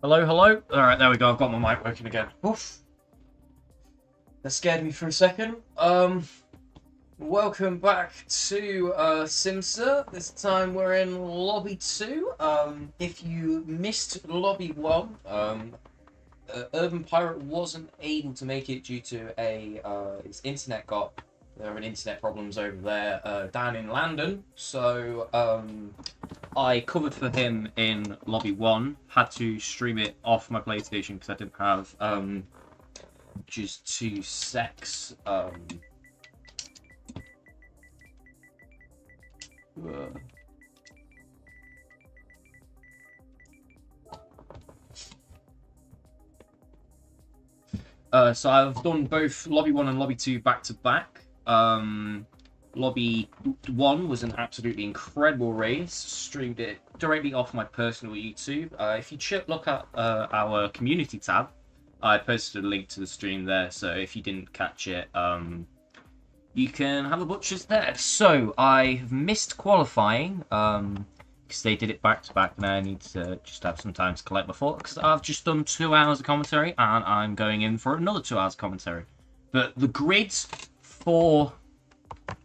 Hello, hello. All right, there we go. I've got my mic working again. Oof. That scared me for a second. Welcome back to SIMSA. This time we're in Lobby 2. If you missed Lobby 1, Urban Pirate wasn't able to make it due to his internet there were internet problems over there down in London. So I covered for him in Lobby 1. Had to stream it off my PlayStation because I didn't have just 2 secs. So I've done both Lobby 1 and Lobby 2 back to back. Lobby 1 was an absolutely incredible race. Streamed it directly off my personal YouTube. If you look at our community tab, I posted a link to the stream there. So if you didn't catch it, you can have a butcher's there. So I have missed qualifying because they did it back to back, and I need to just have some time to collect my thoughts because I've just done 2 hours of commentary and I'm going in for another 2 hours of commentary. But the grid for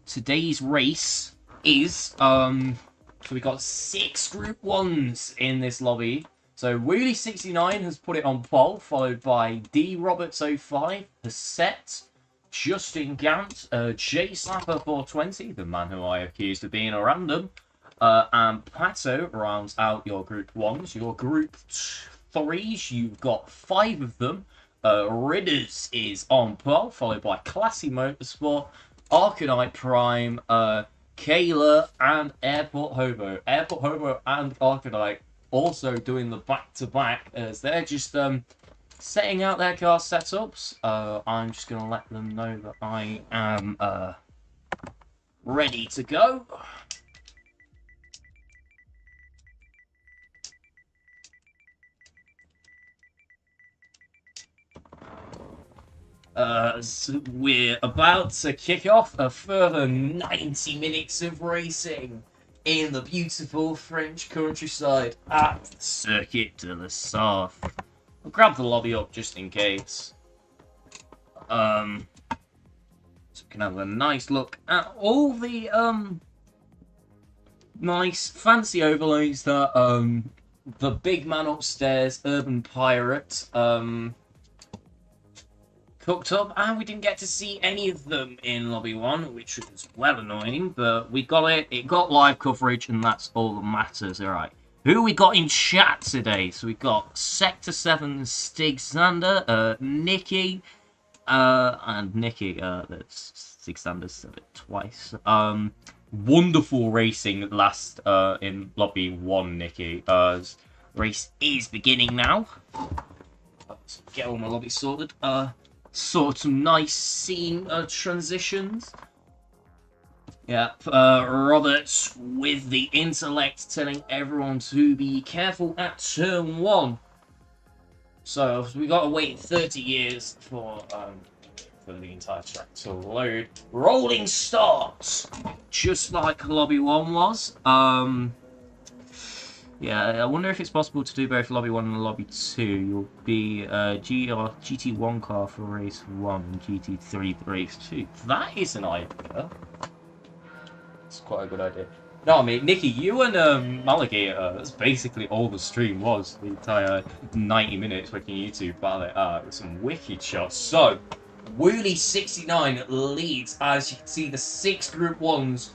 today's race is so we got 6 Group 1s in this lobby. So Wheelie69 has put it on pole, followed by D Roberts 05, Hasset, Justin Gant, J Slapper 420, the man who I accused of being a random, and Pato rounds out your Group 1s. Your Group 3s, you've got 5 of them. Ridders is on pole, followed by Classy Motorsport, Arcanite Prime, Kayla, and Airport Hobo. Airport Hobo and Arcanite also doing the back-to-back as they're just setting out their car setups. I'm just going to let them know that I am ready to go. So we're about to kick off a further 90 minutes of racing in the beautiful French countryside at the Circuit de la South. I'll grab the lobby up just in case. So we can have a nice look at all the nice fancy overlays that the big man upstairs, Urban Pirate, cooked up, and we didn't get to see any of them in Lobby 1, which was well annoying, but we got it got live coverage, and that's all that matters. Alright, who we got in chat today? So we got Sector 7 Stig Sander, Nikki, and Nikki, that's Stig Sander said it twice. Wonderful racing last in Lobby 1, Nikki. Race is beginning now. Let's get all my lobbies sorted. Saw some nice scene transitions. Yeah, Roberts with the intellect telling everyone to be careful at turn 1. So we got to wait 30 years for the entire track to load. Rolling starts, just like Lobby 1 was. Yeah, I wonder if it's possible to do both Lobby 1 and Lobby 2. You'll be GT1 car for race 1 and GT3 for race 2. That is an idea. It's quite a good idea. No, I mean, Nikki, you and Maligator, that's basically all the stream was. The entire 90 minutes working YouTube battle it out with some wicked shots. So, Wheelie69 leads as you can see the 6 Group 1s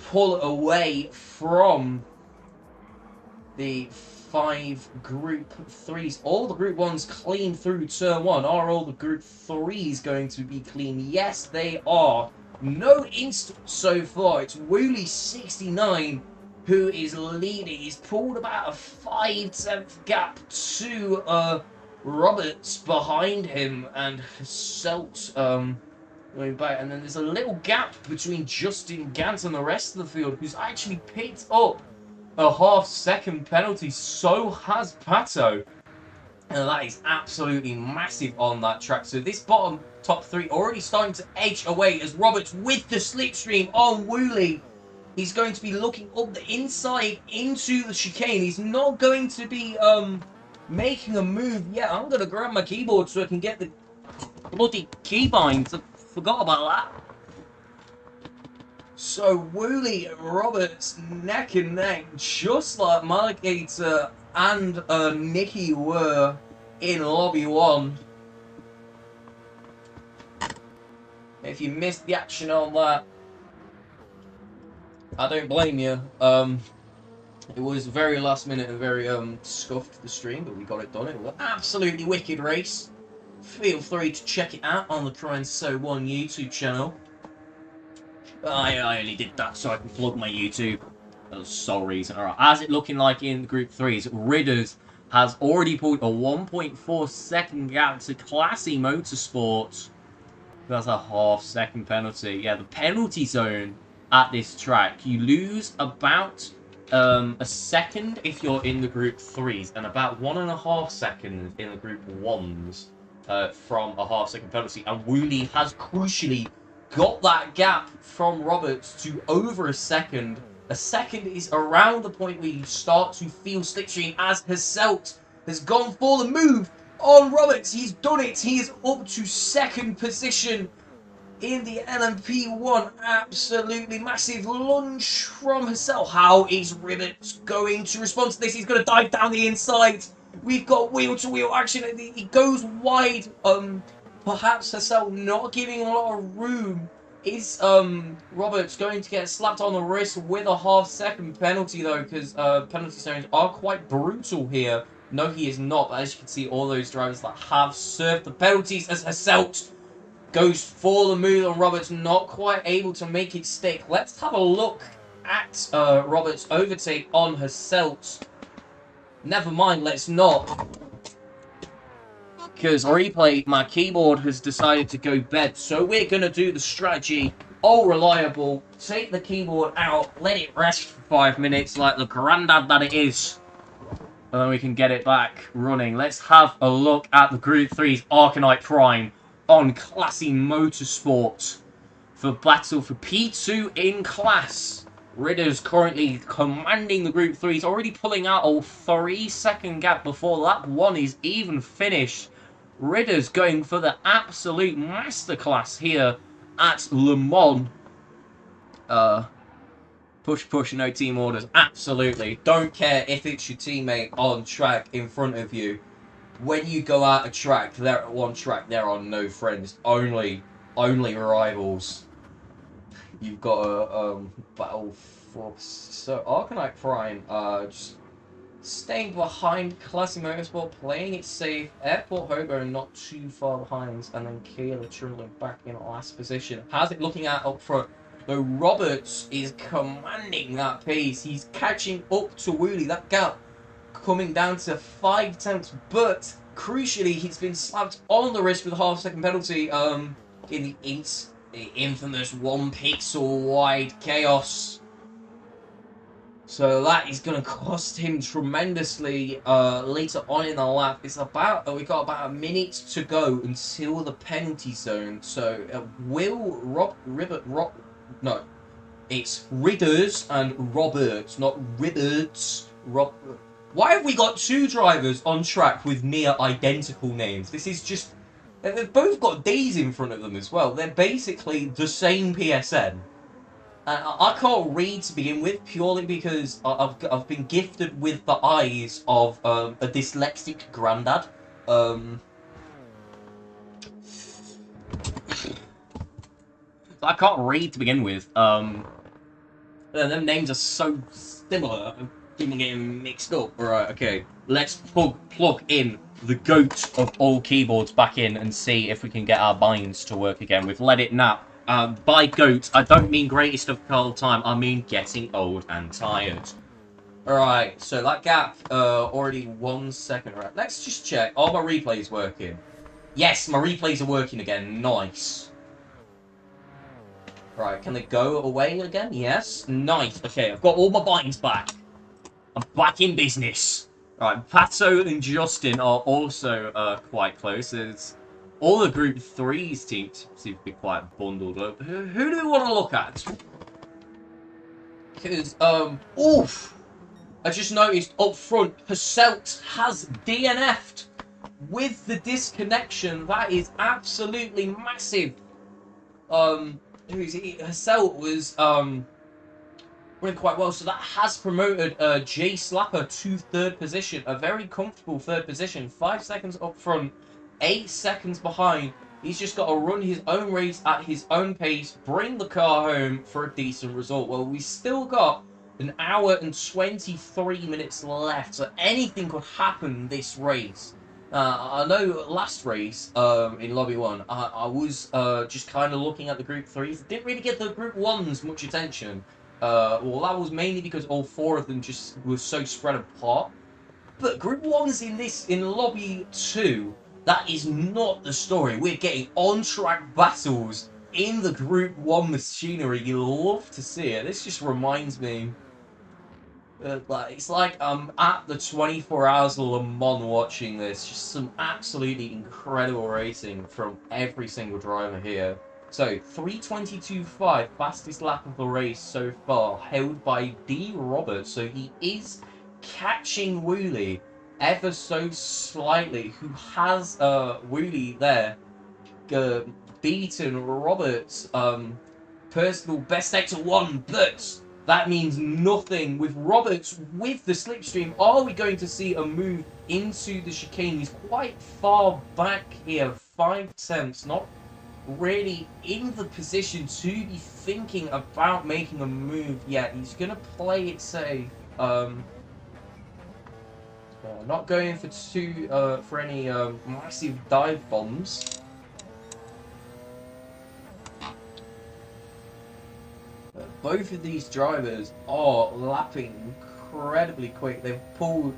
pull away from the 5 Group 3s. All the Group 1s clean through turn 1. Are all the Group 3s going to be clean? Yes, they are. No instant so far. It's Wheelie69 who is leading. He's pulled about a 5/10 gap to Roberts behind him, and Selt going back. And then there's a little gap between Justin Gant and the rest of the field, who's actually picked up a half-second penalty. So has Pato. And that is absolutely massive on that track. So this bottom top 3 already starting to edge away as Roberts with the slipstream on Woolley. He's going to be looking up the inside into the chicane. He's not going to be making a move. Yeah, I'm gonna grab my keyboard so I can get the bloody keybinds. I forgot about that. So Wooly and Roberts neck and neck, just like Maligator and Nikki were in Lobby 1. If you missed the action on that, I don't blame you. It was very last minute and very scuffed the stream, but we got it done. It was an absolutely wicked race. Feel free to check it out on the Kruentis 1 YouTube channel. I only did that so I can plug my YouTube. That was the sole reason. Alright, how's it looking like in Group 3s? Ridders has already pulled a 1.4 second gap to Classy Motorsports. That's a half-second penalty. Yeah, the penalty zone at this track, you lose about a second if you're in the Group 3s, and about 1.5 seconds in the Group 1s from a half-second penalty. And Wooly has crucially got that gap from Roberts to over a second. A second is around the point where you start to feel slipstream, as Hasselt has gone for the move on Roberts. He's done it. He is up to second position in the LMP1. Absolutely massive lunge from Hasselt. How is Roberts going to respond to this? He's going to dive down the inside. We've got wheel-to-wheel action. He goes wide. Perhaps Hasselt not giving a lot of room. Is Roberts going to get slapped on the wrist with a half-second penalty, though? Because penalty zones are quite brutal here. No, he is not. But as you can see, all those drivers that have served the penalties, as Hasselt goes for the move, and Roberts not quite able to make it stick. Let's have a look at Roberts' overtake on Hasselt. Never mind, let's not. Because replay, my keyboard has decided to go bed. So we're going to do the strategy, all reliable, take the keyboard out, let it rest for 5 minutes like the grandad that it is. And then we can get it back running. Let's have a look at the Group 3's Arcanite Prime on Classy Motorsport for battle for P2 in class. Ridder's currently commanding the Group 3's, already pulling out a 3-second gap before lap 1 is even finished. Ridder's going for the absolute masterclass here at Le Mans. Push, no team orders. Absolutely. Don't care if it's your teammate on track in front of you. When you go out of track, they're at one track, there are no friends. Only rivals. You've got a battle for... So, Arcanite Prime, just staying behind Classy Motorsport, playing it safe. Airport Hobo not too far behind, and then Keeler trundling back in last position. How's it looking at up front? Though Roberts is commanding that pace. He's catching up to Wooly. That gap coming down to 5 tenths, but crucially, he's been slapped on the wrist with a half-second penalty in the infamous 1 pixel wide chaos. So that is going to cost him tremendously later on in the lap. It's about we got about a minute to go until the penalty zone. So no, it's Ridders and Roberts, not Riberts. Why have we got 2 drivers on track with near identical names? This is just... They've both got D's in front of them as well. They're basically the same PSN. And I can't read to begin with, purely because I've been gifted with the eyes of a dyslexic granddad. I can't read to begin with. Them names are so similar. I'm getting mixed up. Right, okay. Let's plug in the GOAT of all keyboards back in and see if we can get our binds to work again. We've let it nap. By GOAT, I don't mean greatest of all time. I mean getting old and tired. Alright, so that gap, already 1 second. Right, let's just check. Are my replays working? Yes, my replays are working again. Nice. Right, can they go away again? Yes. Nice. Okay, I've got all my binds back. I'm back in business. Right, Pato and Justin are also quite close. It's all the Group 3's teams seem to be quite bundled up. Who do we want to look at? Because, oof! I just noticed up front, Hasselt has DNF'd with the disconnection. That is absolutely massive. Hasselt was running quite well, so that has promoted Jay Slapper to third position, a very comfortable third position. 5 seconds up front, 8 seconds behind. He's just got to run his own race at his own pace, bring the car home for a decent result. Well, we still got an hour and 23 minutes left, so anything could happen this race. I know last race in Lobby 1, I was just kind of looking at the Group 3s. Didn't really get the Group 1s much attention. Well, that was mainly because all 4 of them just were so spread apart. But Group 1s in Lobby 2, that is not the story. We're getting on-track battles in the Group 1 machinery. You love to see it. This just reminds me... it's like I'm at the 24 Hours of Le Mans watching this. Just some absolutely incredible racing from every single driver here. So, 3:22.5, fastest lap of the race so far, held by D. Roberts. So he is catching Woolley ever so slightly, who has Woolley there beaten Roberts' personal best sector 1, but that means nothing with Roberts with the slipstream. Are we going to see a move into the chicane? He's quite far back here, 5/10, not really in the position to be thinking about making a move yet. He's going to play it safe. Not going for any massive dive bombs. Both of these drivers are lapping incredibly quick. They've pulled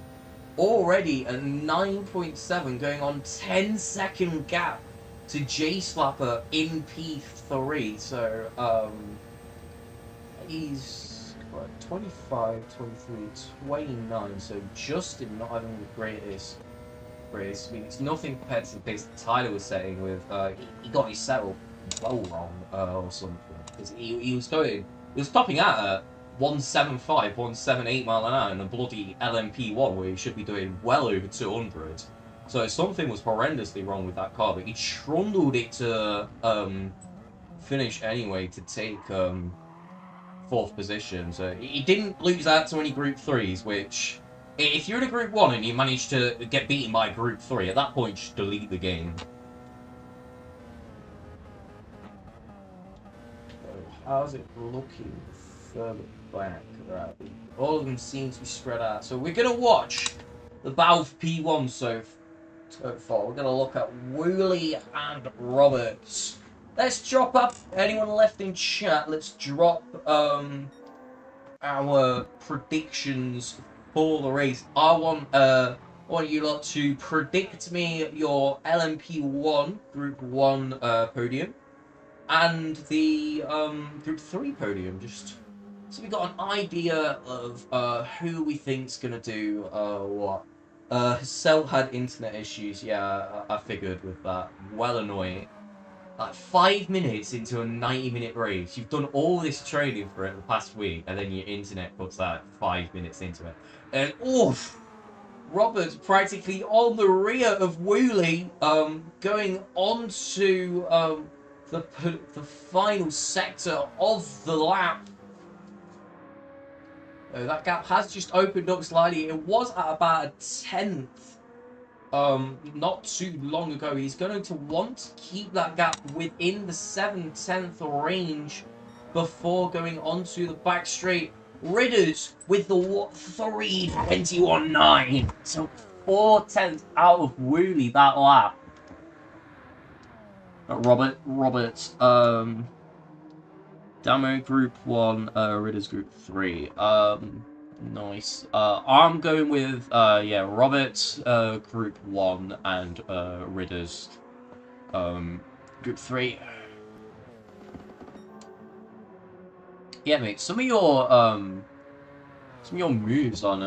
already a 9.7, going on 10-second gap to J Slapper in P3. So he's 25, 23, 29. So Justin not having the greatest race. I mean, it's nothing compared to the pace that Tyler was saying with he got his settle well wrong or something. Because he was topping out at 175, 178 mile an hour in a bloody LMP1 where he should be doing well over 200. So something was horrendously wrong with that car, but he trundled it to finish anyway to take 4th position. So he didn't lose out to any Group 3s, which, if you're in a Group 1 and you manage to get beaten by a Group 3, at that point just delete the game. How's it looking further back? Right. All of them seem to be spread out. So we're going to watch the battle of P1 so far. We're going to look at Woolley and Roberts. Let's drop up, anyone left in chat, let's drop our predictions for the race. I want you lot to predict me your LMP1 Group 1 podium and the Group 3 podium, just so we got an idea of who we think's gonna do what. Cell had internet issues, yeah, I figured with that. Well annoying. Like 5 minutes into a 90-minute race, you've done all this training for it the past week, and then your internet puts that 5 minutes into it. And oof! Roberts practically on the rear of Woolley, going on to the final sector of the lap. That gap has just opened up slightly. It was at about a 10th not too long ago. He's going to want to keep that gap within the 7/10 range before going onto the back straight. Ridders with the 3:21.9. So 4/10 out of Woolley that lap. Roberts, Damo Group 1, Ridders Group 3. Nice. I'm going with, Roberts, Group 1, and, Ridders, Group 3. Yeah, mate, some of your moves on,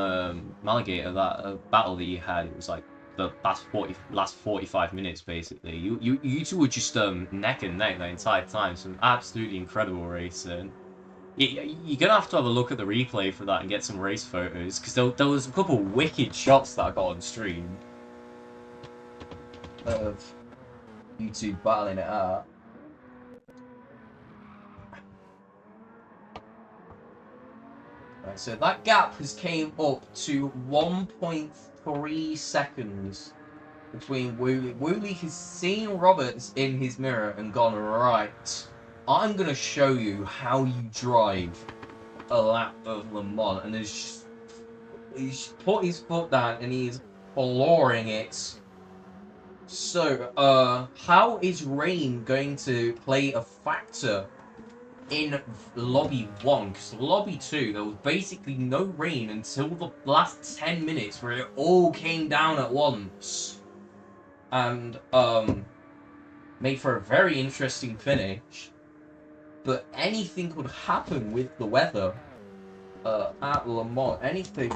Maligator, that, battle that you had, it was like, the last 45 minutes, basically. You two were just, neck and neck the entire time. Some absolutely incredible racing. You're gonna have to have a look at the replay for that and get some race photos, because there was a couple wicked shots that I got on stream of YouTube battling it out. Right, so that gap has came up to 1.3 seconds between Woolley. Woolley has seen Roberts in his mirror and gone, right, I'm going to show you how you drive a lap of Le Mans. And he's put his foot down and he's flooring it. So, how is rain going to play a factor in Lobby 1? Because Lobby 2, there was basically no rain until the last 10 minutes where it all came down at once. And, made for a very interesting finish. But anything could happen with the weather at Le Mans. Anything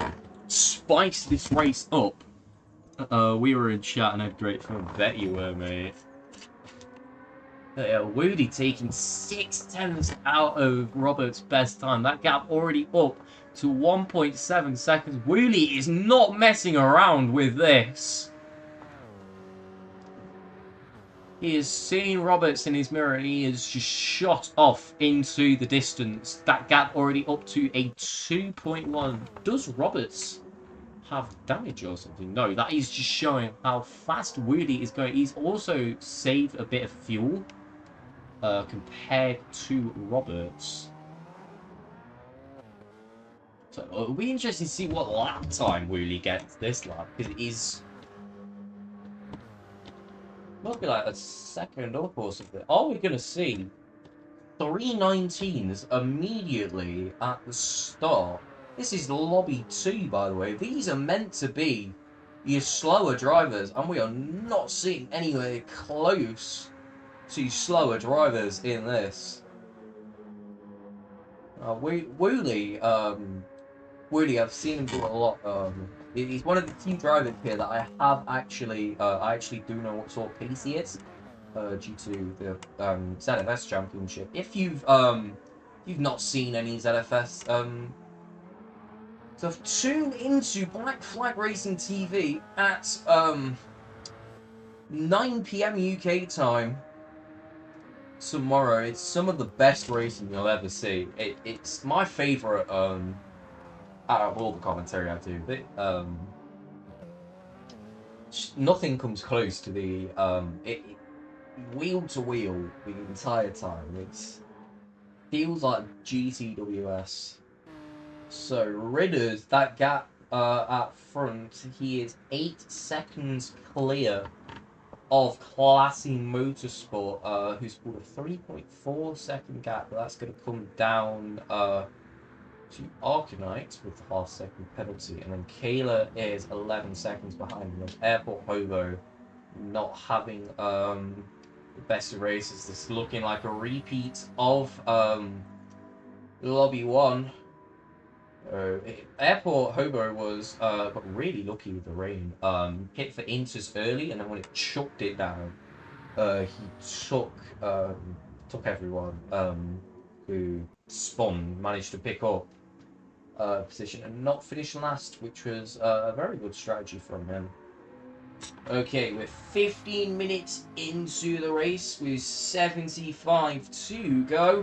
spice this race up. We were in chat and I had great fun. Bet you were, mate. Woody taking 6/10 out of Robert's best time. That gap already up to 1.7 seconds. Woolley is not messing around with this. He is seeing Roberts in his mirror and he is just shot off into the distance. That gap already up to a 2.1. Does Roberts have damage or something? No, that is just showing how fast Woolley is going. He's also saved a bit of fuel compared to Roberts. So it'll be interesting to see what lap time Woolley gets this lap, because it is must be like a second up or something. Are we going to see 319s immediately at the start? This is Lobby 2, by the way. These are meant to be your slower drivers, and we are not seeing anywhere close to slower drivers in this. Woolley, I've seen him do a lot. He's one of the few drivers here that I have actually, I actually do know what sort of pace he is, due to the ZFS Championship. If you've not seen any ZFS stuff, tune into Black Flag Racing TV at 9 PM UK time tomorrow. It's some of the best racing you'll ever see. It's my favourite out of all the commentary I do. Nothing comes close to the wheel to wheel the entire time. It feels like GTWS. So Ridders, that gap at front, he is 8 seconds clear of Classy Motorsport, who's pulled a 3.4 second gap, but that's going to come down to Arcanite with the half-second penalty, and then Kayla is 11 seconds behind him. Airport Hobo not having the best of races. This is looking like a repeat of Lobby 1. Airport Hobo was got really lucky with the rain. Hit for inters early, and then when it chucked it down, he took everyone who spun, managed to pick up position and not finish last, which was a very good strategy from him. Okay, we're 15 minutes into the race with 75 to go.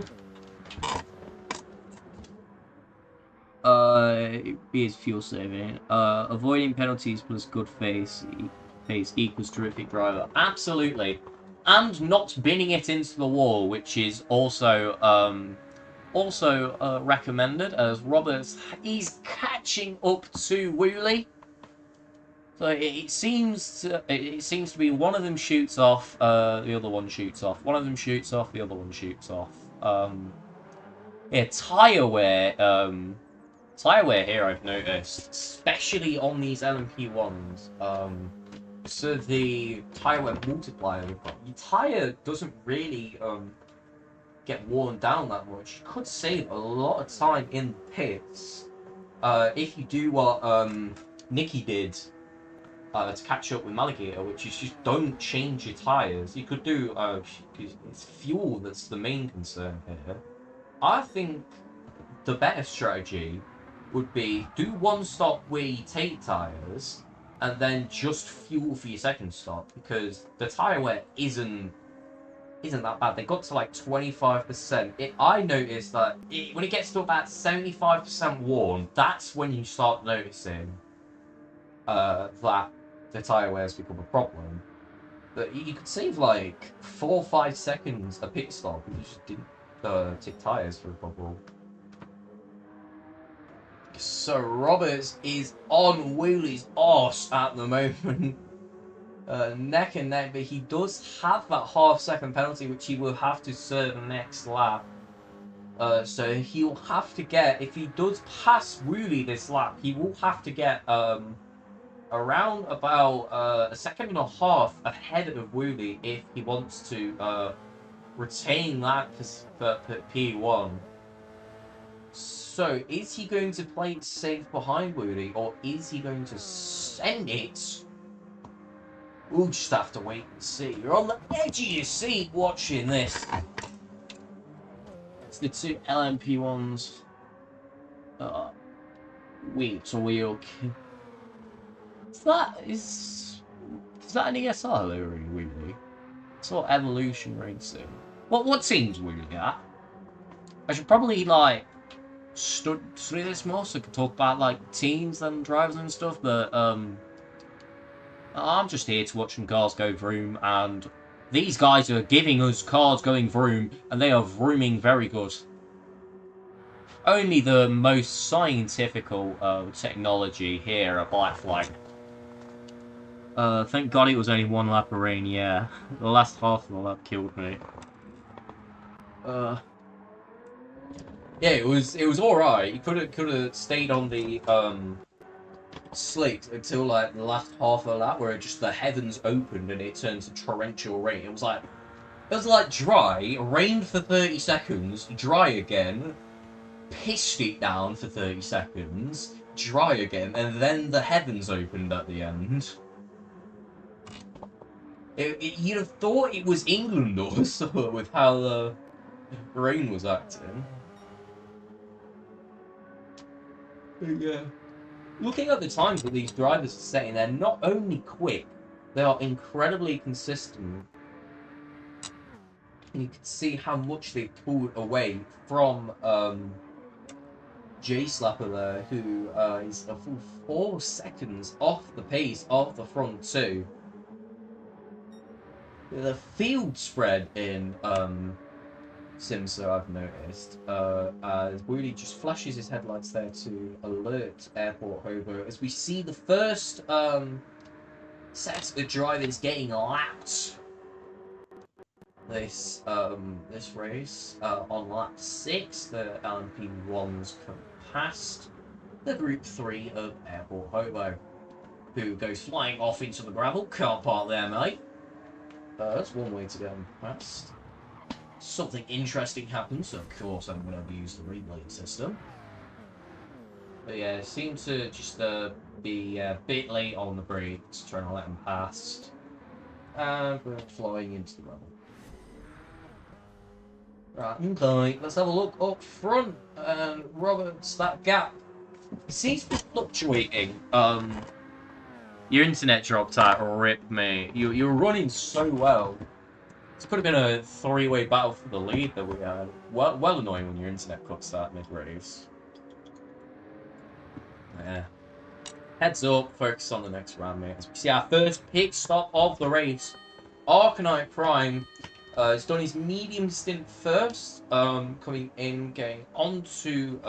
Is fuel saving. Avoiding penalties plus good pace equals terrific driver. Absolutely. And not binning it into the wall, which is also recommended, as Roberts is catching up to Woolley. So it seems to be one of them shoots off, the other one shoots off. One of them shoots off, the other one shoots off. Yeah, tyre wear here I've noticed, especially on these LMP ones. So the tyre wear multiplier, your tyre doesn't really get worn down that much. You could save a lot of time in the pits if you do what Nikki did to catch up with Maligator, which is just don't change your tyres. You could do it's fuel that's the main concern here. I think the better strategy would be do one stop where you take tyres, and then just fuel for your second stop, because the tyre wear isn't that bad. They got to like 25%. I noticed that when it gets to about 75% worn, that's when you start noticing that the tyre wears become a problem. But you could save like 4 or 5 seconds a pit stop if you just didn't take tyres for a bubble. So Roberts is on Wheelie's arse at the moment. Neck and neck, but he does have that half-second penalty, which he will have to serve next lap. So he'll have to get, if he does pass Wheelie this lap, he will have to get around about a second and a half ahead of Wheelie if he wants to retain that for P1. So, is he going to play it safe behind Wheelie, or is he going to send it? We'll just have to wait and see. You're on the edge of your seat watching this. It's the two LMP1s. Wheel to wheel. Is that an ESR though, really? It's not Evolution Racing. What team's Wheelie at? I should probably like study this more so I can talk about like teams and drivers and stuff, but I'm just here to watch some cars go vroom, and these guys are giving us cars going vroom, and they are vrooming very good. Only the most scientifical technology here at Black Flag. Thank God it was only one lap of rain, yeah. The last half of the lap killed me. Yeah, it was alright. You could have stayed on the slick until like the last half of that, where just the heavens opened and it turned to torrential rain. It was like dry, rained for 30 seconds, dry again, pissed it down for 30 seconds, dry again, and then the heavens opened at the end. You'd have thought it was England or so with how the rain was acting. But yeah. Looking at the times that these drivers are setting, they're not only quick, they are incredibly consistent. And you can see how much they've pulled away from J-Slapper there, who is a full 4 seconds off the pace of the front two. The field spread in SIMSA, I've noticed, as Wheelie just flashes his headlights there to alert Airport Hobo, as we see the first set of drivers getting lapped this race. On lap 6, the LMP1s come past the Group 3 of Airport Hobo, who goes flying off into the gravel. Can't park there, mate. That's one way to get them past. Something interesting happens, so of course I'm going to use the relay system. But yeah, it seemed to just be a bit late on the brakes, trying to let them past. And we're flying into the rubble. Right, okay, let's have a look up front. And Roberts, that gap, it seems to be fluctuating. Your internet dropped out, rip me. You were running so well. This could have been a 3-way battle for the lead that we had. Well annoying when your internet cuts out mid-race. Yeah. Heads up, focus on the next round, mate. As we see our first pit stop of the race. Arcanite Prime has done his medium stint first, coming in, getting onto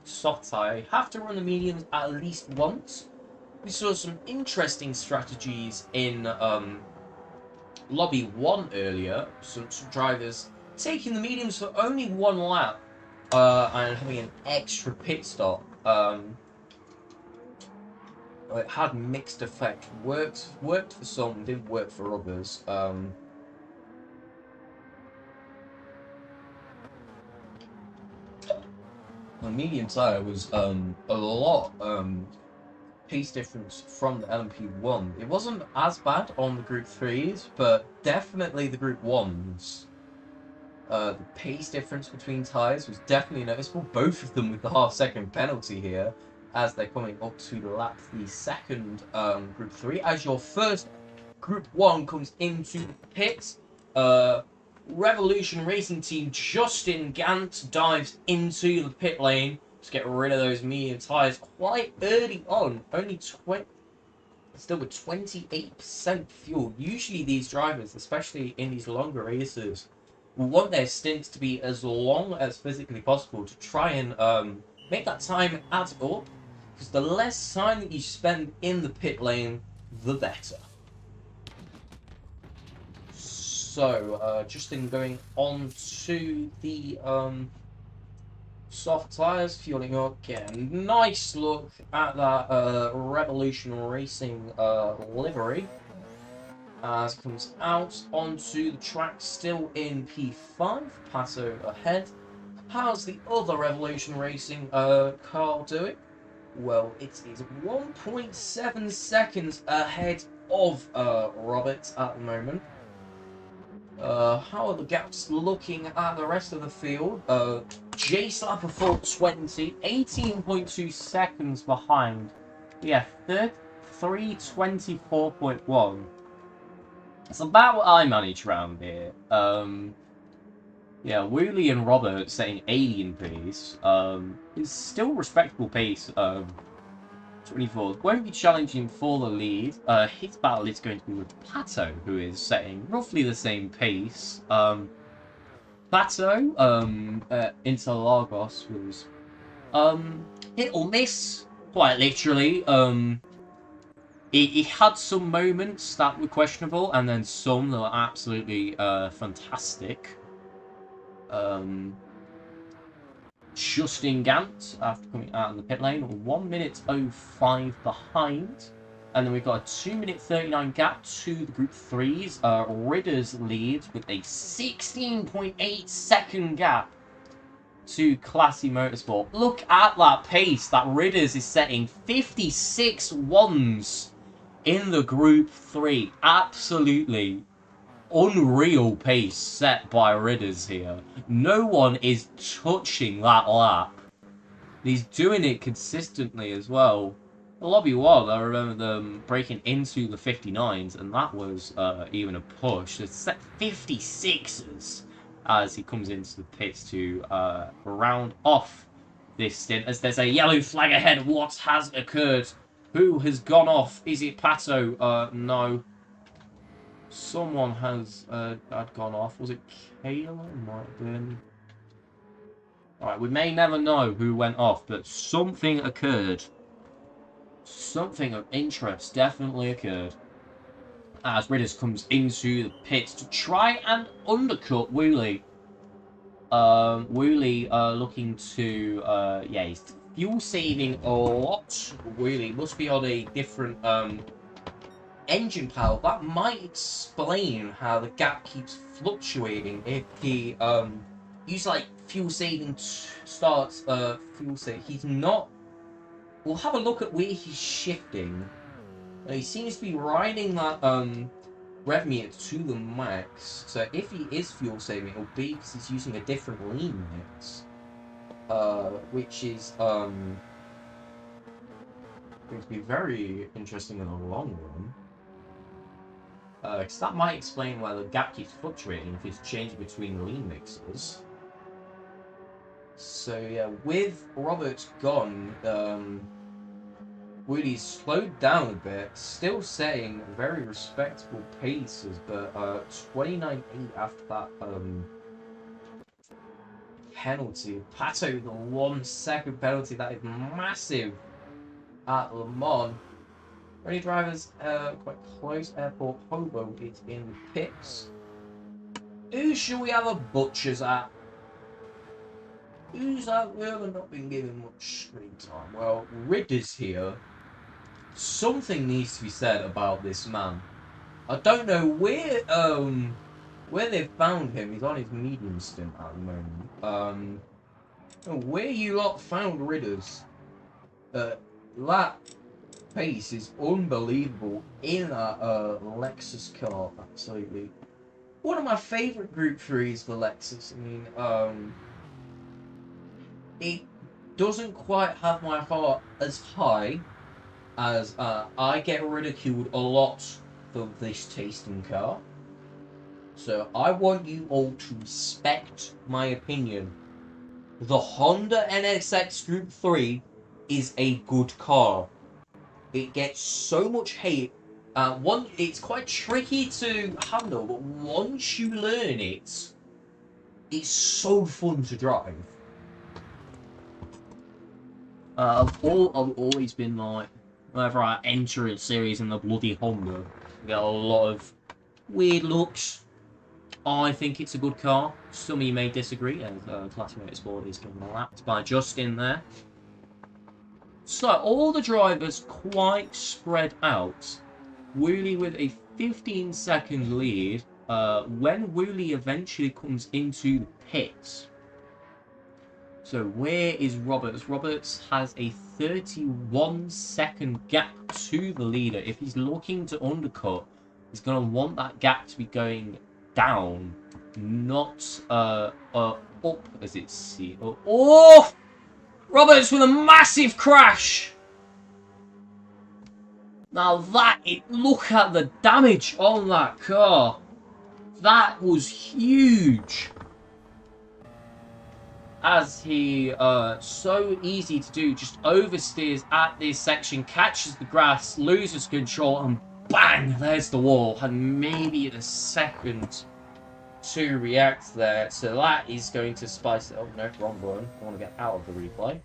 soft tyre. Have to run the mediums at least once. We saw some interesting strategies in Lobby 1 earlier. Some drivers taking the mediums for only 1 lap and having an extra pit stop. It had mixed effect. Worked for some, didn't work for others. The medium tyre was a lot pace difference from the LMP1. It wasn't as bad on the Group 3s, but definitely the Group 1s. The pace difference between tyres was definitely noticeable, both of them with the half-second penalty here, as they're coming up to lap the second Group 3. As your first Group 1 comes into the pit, Revolution Racing Team Justin Gant dives into the pit lane to get rid of those medium tyres quite early on, still with 28% fuel. Usually these drivers, especially in these longer races, will want their stints to be as long as physically possible to try and make that time add up, because the less time that you spend in the pit lane, the better. So, Justin going on to the soft tyres, fueling up, getting nice look at that Revolution Racing livery. As it comes out onto the track, still in P5, Pato ahead. How's the other Revolution Racing car doing? Well, it is 1.7 seconds ahead of Robert at the moment. How are the gaps looking at the rest of the field? J Slapper 420, 18.2 seconds behind. Yeah, 324.1. It's about what I manage around here. Yeah, Woolley and Robert setting alien pace. Is still respectable pace. 24. Won't be challenging for the lead. His battle is going to be with Pato, who is setting roughly the same pace. Pato, Interlagos was hit or miss, quite literally. He had some moments that were questionable, and then some that were absolutely fantastic. Justin Gant, after coming out in the pit lane, 1 minute 05 behind. And then we've got a 2 minute 39 gap to the Group 3s. Ridders leads with a 16.8 second gap to Classy Motorsport. Look at that pace that Ridders is setting. 56 ones in the Group 3. Absolutely unreal pace set by Ridders here. No one is touching that lap. He's doing it consistently as well. The lobby one, I remember them breaking into the 59s, and that was even a push. It's set 56s as he comes into the pits to round off this stint. As there's a yellow flag ahead, what has occurred? Who has gone off? Is it Pato? No. Someone has had gone off. Was it Kayla? It might have been. Alright, we may never know who went off, but something occurred. Something of interest definitely occurred. As Ridders comes into the pits to try and undercut Woolley. Woolley looking to, yeah, he's fuel saving a lot. Woolley must be on a different engine power. That might explain how the gap keeps fluctuating if he use like fuel saving starts fuel save. He's not. We'll have a look at where he's shifting. He seems to be riding that rev meter to the max. So if he is fuel saving, it'll be because he's using a different lean mix, which is going to be very interesting in the long run. Because that might explain why the gap keeps fluctuating if it's changing between lean mixes. So yeah, with Robert gone, Woody's slowed down a bit, still setting very respectable paces, but 29.8 after that penalty. Pato, the 1 second penalty, that is massive at Le Mans. Any drivers quite close. Airport Hobo is in the pits. Who should we have a butchers at? Who's that we haven't not been given much screen time? Well, Ridders here. Something needs to be said about this man. I don't know where they've found him. He's on his medium stint at the moment. Where you lot found Ridders? That pace is unbelievable in that Lexus car. Absolutely one of my favourite Group 3s for Lexus. I mean, it doesn't quite have my heart as high as I get ridiculed a lot for this taste in car. So I want you all to respect my opinion. The Honda NSX Group 3 is a good car. It gets so much hate. It's quite tricky to handle, but once you learn it, it's so fun to drive. I've always been like, whenever I enter a series in the bloody Honda, I get a lot of weird looks. I think it's a good car. Some of you may disagree, as Classic Motorsport is getting lapped by Justin there. So, all the drivers quite spread out. Woolley with a 15-second lead. When Woolley eventually comes into the pits. So, where is Roberts? Roberts has a 31-second gap to the leader. If he's looking to undercut, he's going to want that gap to be going down, not up as it's seen. Oh! Roberts with a massive crash! Now look at the damage on that car. That was huge. As he, so easy to do, just oversteers at this section, catches the grass, loses control, and bang, there's the wall. And maybe a second to react there. So that is going to spice it up. No, wrong button. I want to get out of the replay.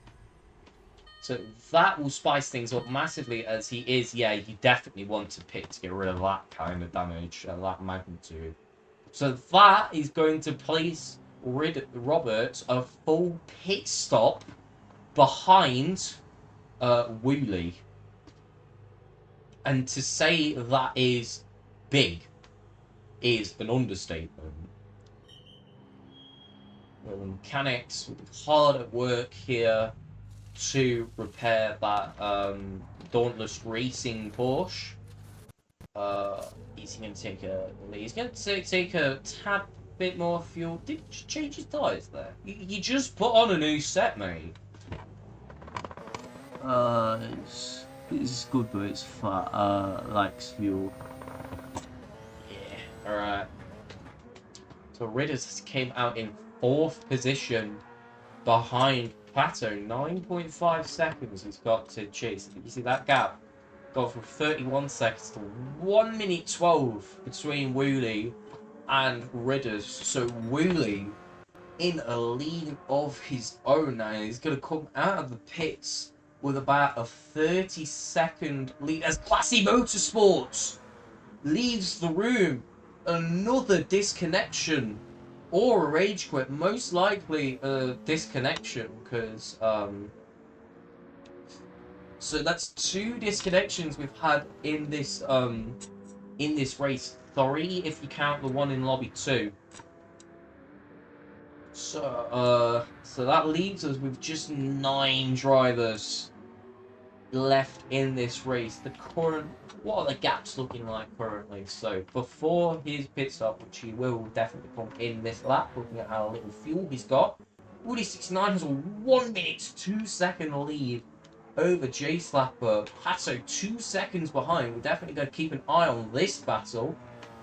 So that will spice things up massively, as he is, yeah, you definitely want to pit to get rid of that kind of damage at that magnitude. So that is going to place Robert a full pit stop behind Woolley. And to say that is big is an understatement. The mechanics hard at work here to repair that Dauntless Racing Porsche. He's going to take a tad bit more fuel. Did you change his tyres there? You just put on a new set, mate. It's good, but it's fat. Likes fuel. Yeah, alright. So Ridders came out in 4th position behind Pato. 9.5 seconds he's got to chase. You see that gap? Got from 31 seconds to 1 minute 12 between Woolley and Ridders. So Woolley in a lead of his own now. He's going to come out of the pits with about a 30-second lead as Classy Motorsports leaves the room. Another disconnection or a rage quit. Most likely a disconnection, because so that's 2 disconnections we've had in this race. 3 if you count the one in lobby 2. So that leaves us with just 9 drivers left in this race. What are the gaps looking like currently? So before his pit stop, which he will definitely come in this lap, looking at how little fuel he's got, Woody 69 has a 1 minute 2 second lead over J Slapper. Pato 2 seconds behind. We're definitely going to keep an eye on this battle.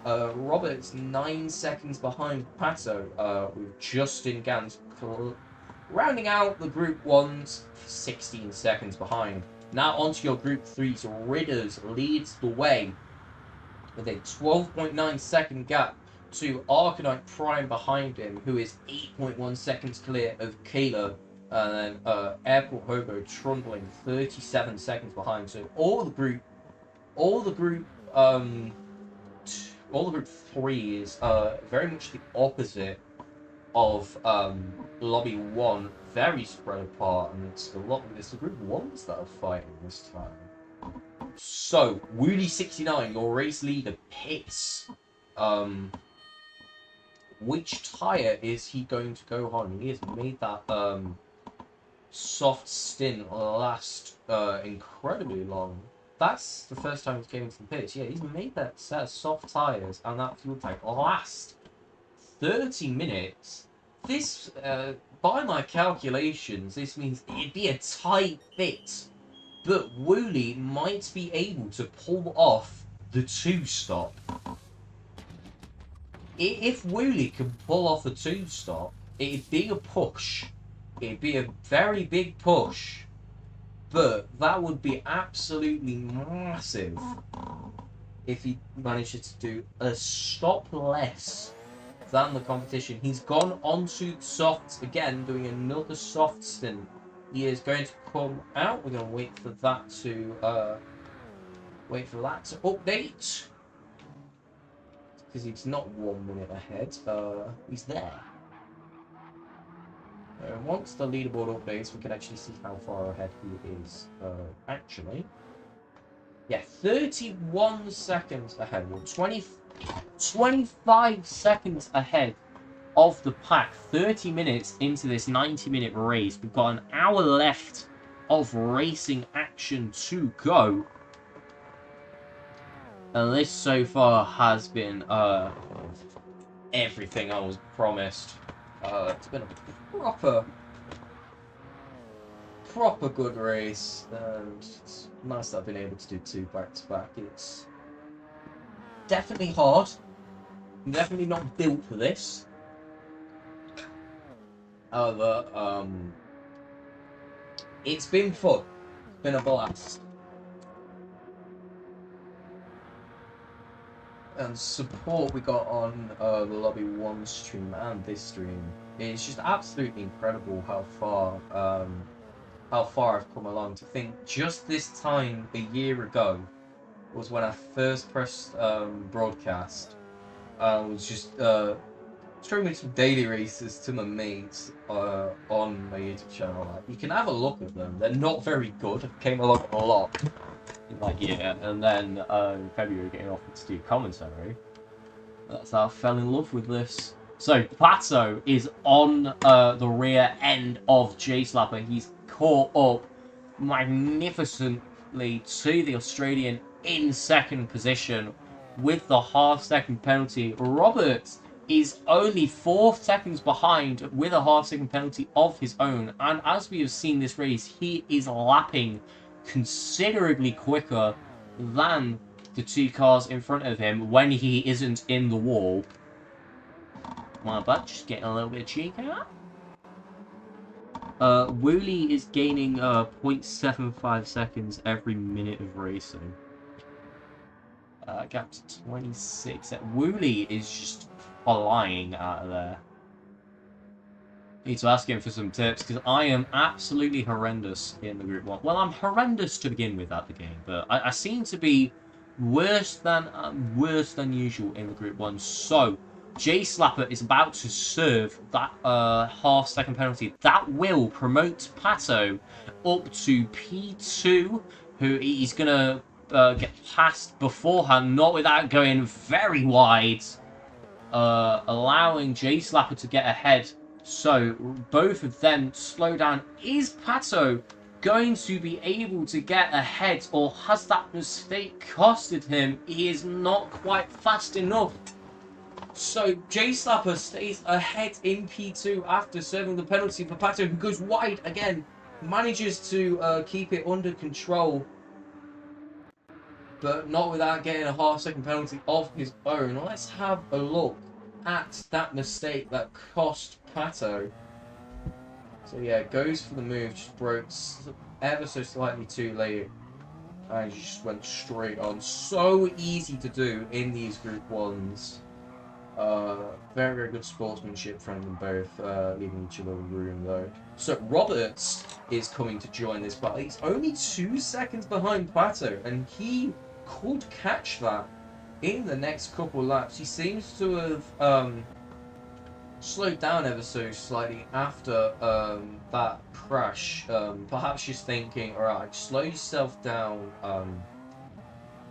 Robert's 9 seconds behind Pato, with Justin Gans rounding out the Group 1s, 16 seconds behind. Now onto your Group 3s. Ridders leads the way with a 12.9 second gap to Arcanite Prime behind him, who is 8.1 seconds clear of Kayla. And then Airport Hobo trundling 37 seconds behind. So all the group 3 is very much the opposite of lobby 1, very spread apart, and it's the group 1s that are fighting this time. So Woody 69, your race leader, pits. Which tyre is he going to go on? He has made that soft stint last incredibly long. That's the first time he's came into the pits. Yeah, he's made that set of soft tyres and that fuel tank last 30 minutes. This, by my calculations, this means it'd be a tight fit. But Wooly might be able to pull off the 2-stop. If Wooly can pull off a 2-stop, it'd be a push. It'd be a very big push. But that would be absolutely massive if he manages to do a stop less than the competition. He's gone onto softs again, doing another soft stint. He is going to come out. We're going to wait for that to update, because he's not 1 minute ahead. He's there. Once the leaderboard updates, we can actually see how far ahead he is. Actually, yeah, 31 seconds ahead. Well, 25 seconds ahead of the pack. 30 minutes into this 90-minute race. We've got an hour left of racing action to go. And this so far has been everything I was promised. It's been a proper good race, and it's nice that I've been able to do 2 back-to-back. It's definitely hard. I'm definitely not built for this. However, it's been fun. It's been a blast. And support we got on the Lobby 1 stream and this stream, it's just absolutely incredible how far I've come along. To think just this time a year ago was when I first pressed broadcast. I was just streaming some daily races to my mates on my YouTube channel. Like, you can have a look at them. They're not very good. I came along a lot in that year, and then in February getting offered to do commentary. That's how I fell in love with this. So Pato is on the rear end of J Slapper. He's caught up magnificently to the Australian in second position with the half-second penalty. Roberts is only 4 seconds behind with a half-second penalty of his own, and as we have seen this race, he is lapping considerably quicker than the 2 cars in front of him when he isn't in the wall. My bad, just getting a little bit of cheek out. Wooly is gaining 0.75 seconds every minute of racing. Gap to 26. Wooly is just flying out of there. Need to ask him for some tips, because I am absolutely horrendous in the Group 1. Well, I'm horrendous to begin with at the game, but I seem to be worse than usual in the Group 1. So, J Slapper is about to serve that half-second penalty. That will promote Pato up to P2, who he's going to get past beforehand, not without going very wide, allowing J Slapper to get ahead. So both of them slow down. Is Pato going to be able to get ahead, or has that mistake costed him? He is not quite fast enough. So J Slapper stays ahead in P2 after serving the penalty for Pato, who goes wide again, manages to keep it under control, but not without getting a half-second penalty of his own. Let's have a look at that mistake that cost Pato. So yeah, goes for the move, just broke ever so slightly too late, and just went straight on. So easy to do in these Group 1s. Very, very good sportsmanship from them both, leaving each other room though. So Roberts is coming to join this, but he's only 2 seconds behind Pato, and he could catch that in the next couple laps. He seems to have slowed down ever so slightly after that crash. Perhaps just thinking, alright, slow yourself down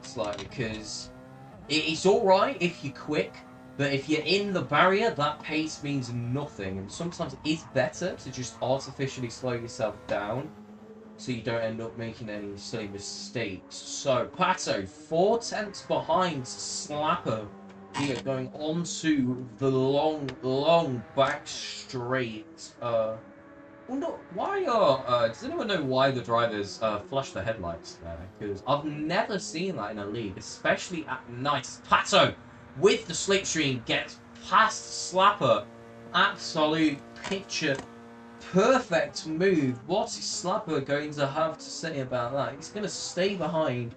slightly, because it's alright if you're quick, but if you're in the barrier, that pace means nothing, and sometimes it is better to just artificially slow yourself down so you don't end up making any silly mistakes. So Pato, 4 tenths behind Slapper here going onto the long back straight. Wonder why does anyone know why the drivers flush the headlights there? Because I've never seen that in a league, especially at night. Pato with the slipstream gets past Slapper. Absolute picture perfect move. What is Slapper going to have to say about that? He's going to stay behind.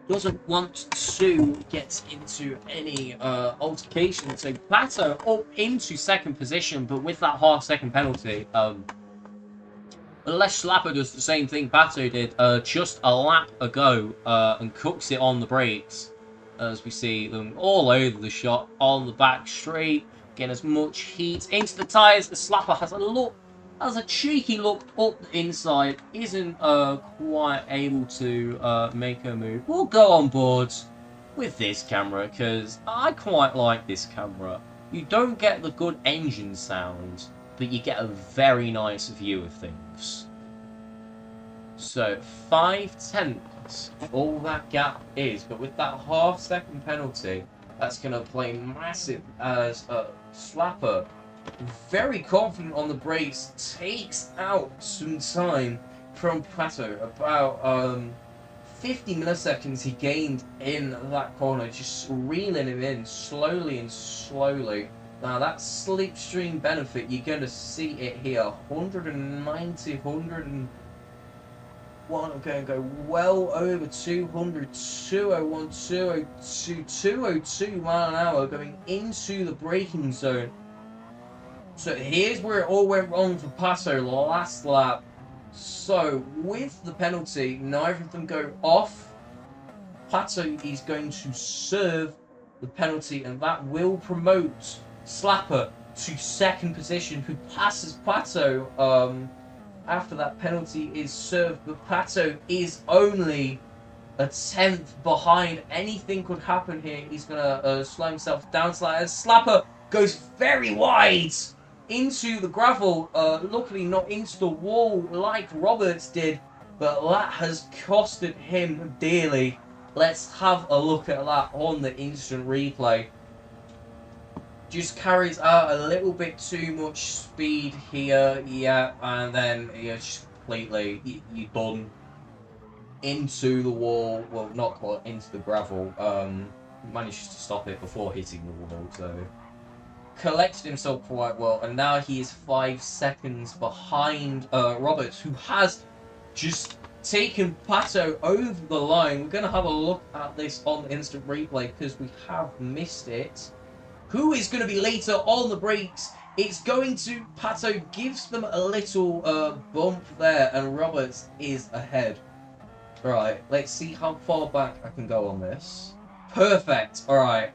Doesn't want to get into any altercation. So Pato up into second position, but with that half-second penalty, unless Slapper does the same thing Pato did just a lap ago and cooks it on the brakes, as we see them all over the shot on the back straight, getting as much heat into the tyres. The Slapper has a cheeky look up the inside, isn't quite able to make a move. We'll go on board with this camera because I quite like this camera. You don't get the good engine sound, but you get a very nice view of things. So 5/10, all that gap is, but with that half-second penalty, that's going to play massive as Slapper. Very confident on the brakes, takes out some time from Pato. About 50 milliseconds he gained in that corner, just reeling him in slowly and slowly. Now that slipstream benefit, you're going to see it here. 190, 101, I'm going to go well over 200, 201, 202, 202 mile an hour going into the braking zone. So here's where it all went wrong for Pato last lap. So with the penalty, neither of them go off. Pato is going to serve the penalty, and that will promote Slapper to second position, who passes Pato after that penalty is served. But Pato is only a 10th behind. Anything could happen here. He's going to slow himself down slightly as Slapper goes very wide into the gravel, luckily not into the wall like Roberts did, but that has costed him dearly. Let's have a look at that on the instant replay. Just carries out a little bit too much speed here, yeah, and then just completely, you're done. Into the wall, well, not quite, into the gravel. Managed to stop it before hitting the wall, so collected himself quite well, and now he is 5 seconds behind Roberts, who has just taken Pato over the line. We're going to have a look at this on the instant replay because we have missed it. Who is going to be later on the brakes? It's going to... Pato gives them a little bump there, and Roberts is ahead. Right, let's see how far back I can go on this. Perfect, alright.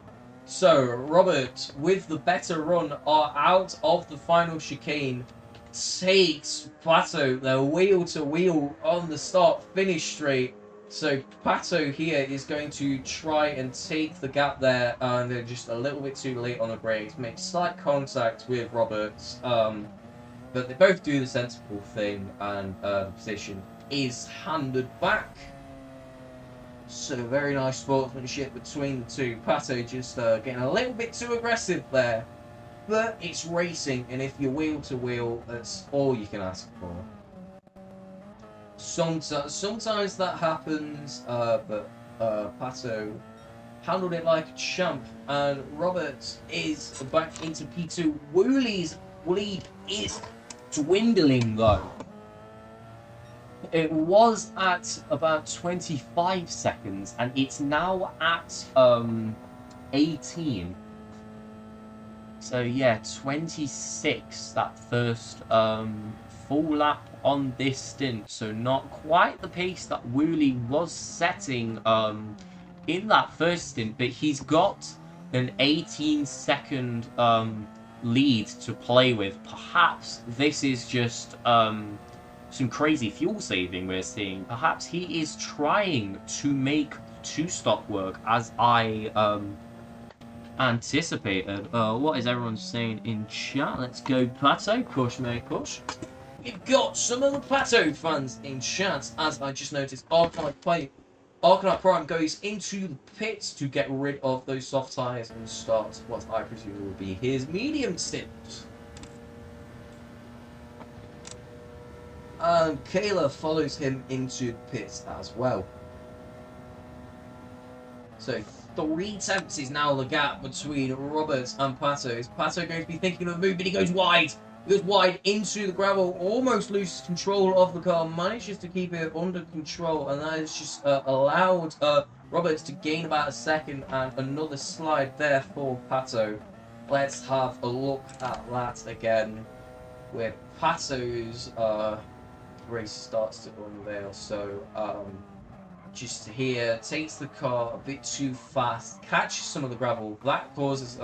So, Robert, with the better run, are out of the final chicane. Takes Pato, they're wheel to wheel on the start-finish straight. So, Pato here is going to try and take the gap there, and they're just a little bit too late on the brakes. Make slight contact with Roberts, but they both do the sensible thing, and the position is handed back. So very nice sportsmanship between the two. Pato just getting a little bit too aggressive there. But it's racing, and if you're wheel to wheel, that's all you can ask for. Sometimes that happens, but Pato handled it like a champ. And Robert is back into P2. Wooley's lead is dwindling though. It was at about 25 seconds, and it's now at 18. So yeah, 26, that first full lap on this stint. So not quite the pace that Wooley was setting in that first stint, but he's got an 18-second lead to play with. Perhaps this is just some crazy fuel saving we're seeing. Perhaps he is trying to make two-stop work, as I anticipated. What is everyone saying in chat? Let's go Pato, push mate push. We've got some of the Pato fans in chat, as I just noticed. Archive play Arcanite Prime goes into the pits to get rid of those soft tyres and start what I presume will be his medium stint. And Kayla follows him into the pits as well. So 3/10 is now the gap between Roberts and Pato. Is Pato going to be thinking of a move, but he goes wide. He goes wide into the gravel, almost loses control of the car, manages to keep it under control, and that has just allowed Roberts to gain about a second, and another slide there for Pato. Let's have a look at that again, where Pato's race starts to unveil. So, just here, takes the car a bit too fast, catches some of the gravel, that causes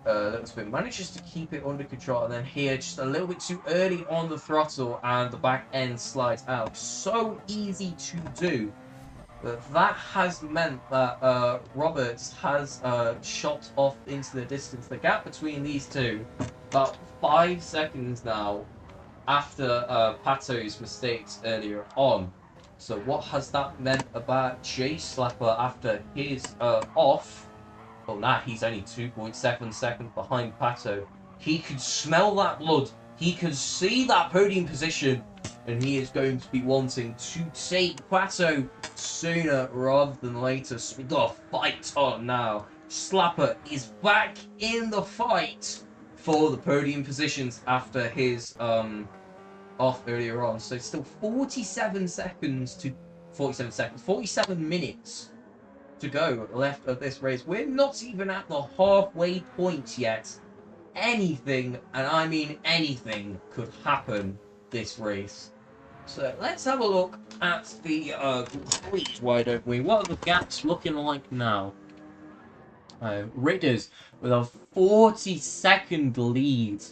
little spin, manages to keep it under control, and then here, just a little bit too early on the throttle, and the back end slides out. So easy to do, but that has meant that Roberts has shot off into the distance. The gap between these two, about 5 seconds now, after Pato's mistakes earlier on. So what has that meant about Jay Slapper after his off? Well, now he's only 2.7 seconds behind Pato. He could smell that blood. He could see that podium position. And he is going to be wanting to take Pato sooner rather than later. So we got a fight on now. Slapper is back in the fight for the podium positions after his off earlier on. So still 47 minutes to go left of this race. We're not even at the halfway point yet. Anything, and I mean anything, could happen this race. So let's have a look at the grid, why don't we? What are the gaps looking like now? Ridders with a 40-second lead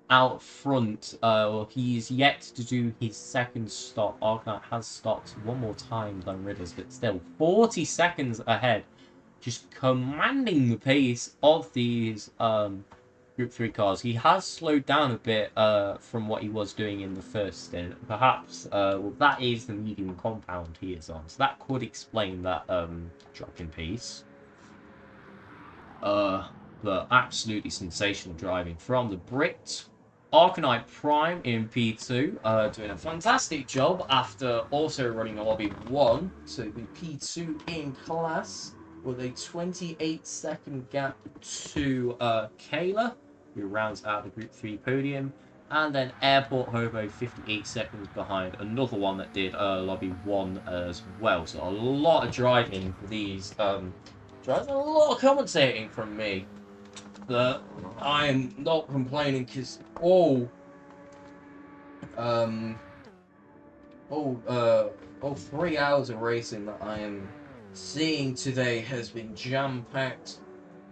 out front. Well, he's yet to do his second stop. Arcanite has stopped one more time than Ridders, but still 40 seconds ahead, just commanding the pace of these Group 3 cars. He has slowed down a bit from what he was doing in the first stint. Perhaps, well, that is the medium compound he is on, so that could explain that drop in pace. But absolutely sensational driving from the Brit. Arcanite Prime in P2, doing a fantastic job after also running a lobby 1, so the P2 in class with a 28-second gap to Kayla, who rounds out the Group 3 podium, and then Airport Hobo 58 seconds behind, another one that did lobby 1 as well. So a lot of driving for these drivers, a lot of commentating from me. But I'm not complaining because all 3 hours of racing that I am seeing today has been jam-packed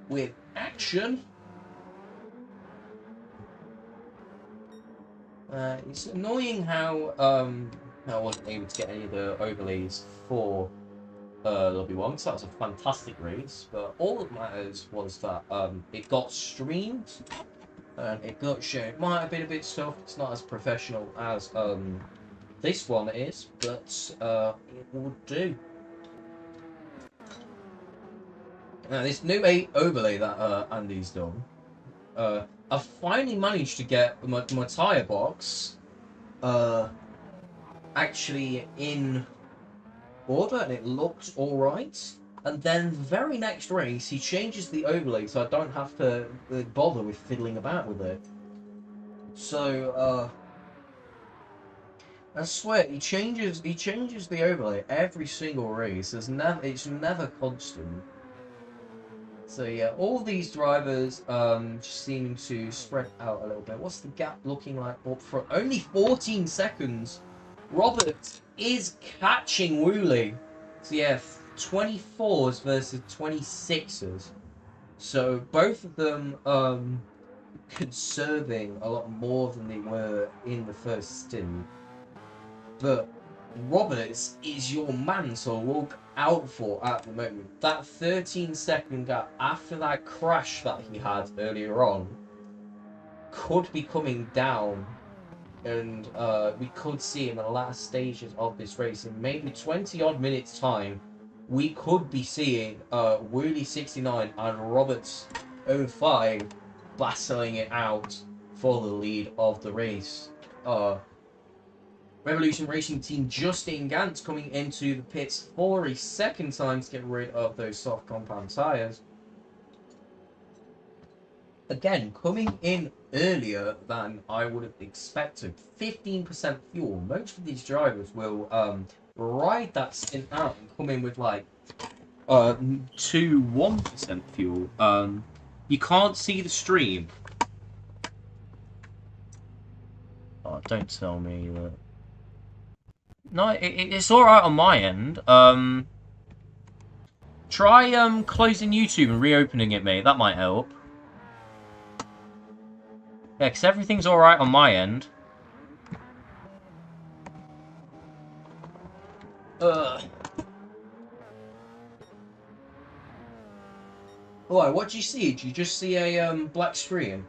with action. It's annoying how I wasn't able to get any of the overlays for Lobby 1, so that was a fantastic race, but all that matters was that it got streamed and it got shown. It might have been a bit soft, it's not as professional as this one is, but it will do. Now, this new overlay that Andy's done, I finally managed to get my tyre box actually in order, and it looked alright. And then the very next race, he changes the overlay so I don't have to bother with fiddling about with it. So, I swear, he changes the overlay every single race. It's never constant. So yeah, all these drivers just seem to spread out a little bit. What's the gap looking like up front? Only 14 seconds. Robert is catching Woolley. So yeah, 24s versus 26s. So both of them conserving a lot more than they were in the first stint. But Roberts is your man to look out for at the moment. That 13-second gap after that crash that he had earlier on could be coming down and we could see in the last stages of this race, in maybe 20 odd minutes time, we could be seeing Wooly 69 and Roberts 05 battling it out for the lead of the race. Revolution Racing Team Justin Gantz coming into the pits for a second time to get rid of those soft compound tyres. Again, coming in earlier than I would have expected. 15% fuel. Most of these drivers will ride that stint out and come in with like 1% fuel. You can't see the stream. Oh, don't tell me that. No, it's alright on my end. Try closing YouTube and reopening it, mate. That might help. Yeah, because everything's alright on my end. Alright, what do you see? Do you just see a black screen?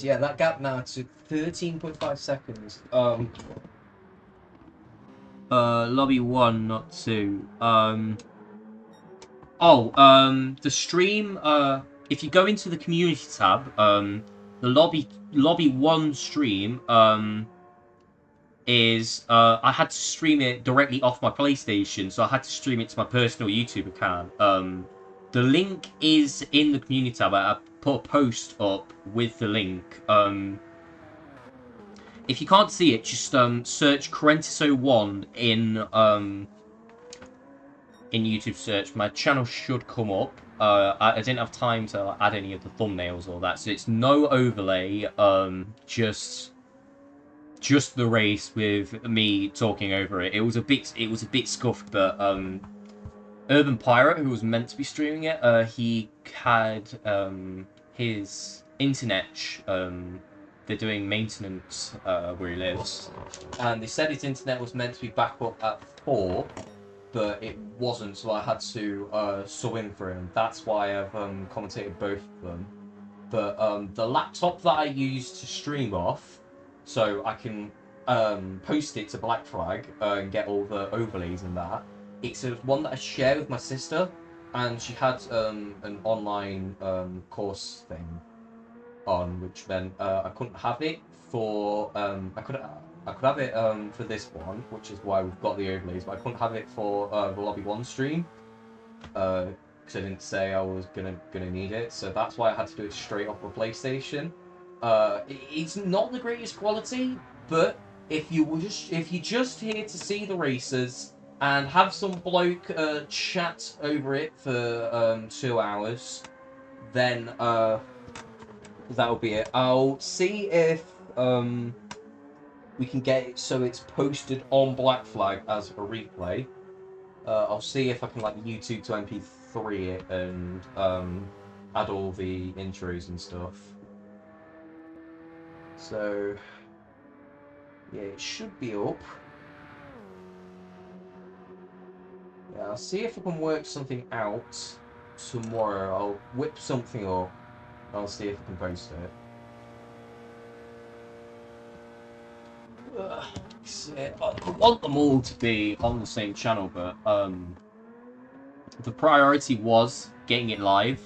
Yeah, that gap now to 13.5 seconds. Lobby 1, not 2. The stream, if you go into the community tab, the lobby 1 stream, is, I had to stream it directly off my PlayStation, so I had to stream it to my personal YouTube account. The link is in the community tab. I put a post up with the link. If you can't see it, just search Kruentis01 in YouTube search. My channel should come up. I didn't have time to add any of the thumbnails or that, so it's no overlay. Just the race with me talking over it. It was a bit scuffed, but Urban Pirate, who was meant to be streaming it, he had his internet. They're doing maintenance where he lives, and they said his internet was meant to be back up at 4, but it wasn't, so I had to sub in for him. That's why I've commentated both of them. But the laptop that I use to stream off, so I can post it to Black Flag and get all the overlays and that. It's one that I share with my sister, and she had an online course thing on, which meant I couldn't have it for I could have it for this one, which is why we've got the overlays, but I couldn't have it for the Lobby 1 stream because I didn't say I was gonna need it, so that's why I had to do it straight off the PlayStation. It's not the greatest quality, but if you're just here to see the races and have some bloke chat over it for 2 hours, then that'll be it. I'll see if we can get it so it's posted on Black Flag as a replay. I'll see if I can like YouTube to MP3 it and add all the intros and stuff. So yeah, it should be up. Yeah, I'll see if I can work something out tomorrow. I'll whip something up. I'll see if I can post it. I want them all to be on the same channel, but the priority was getting it live.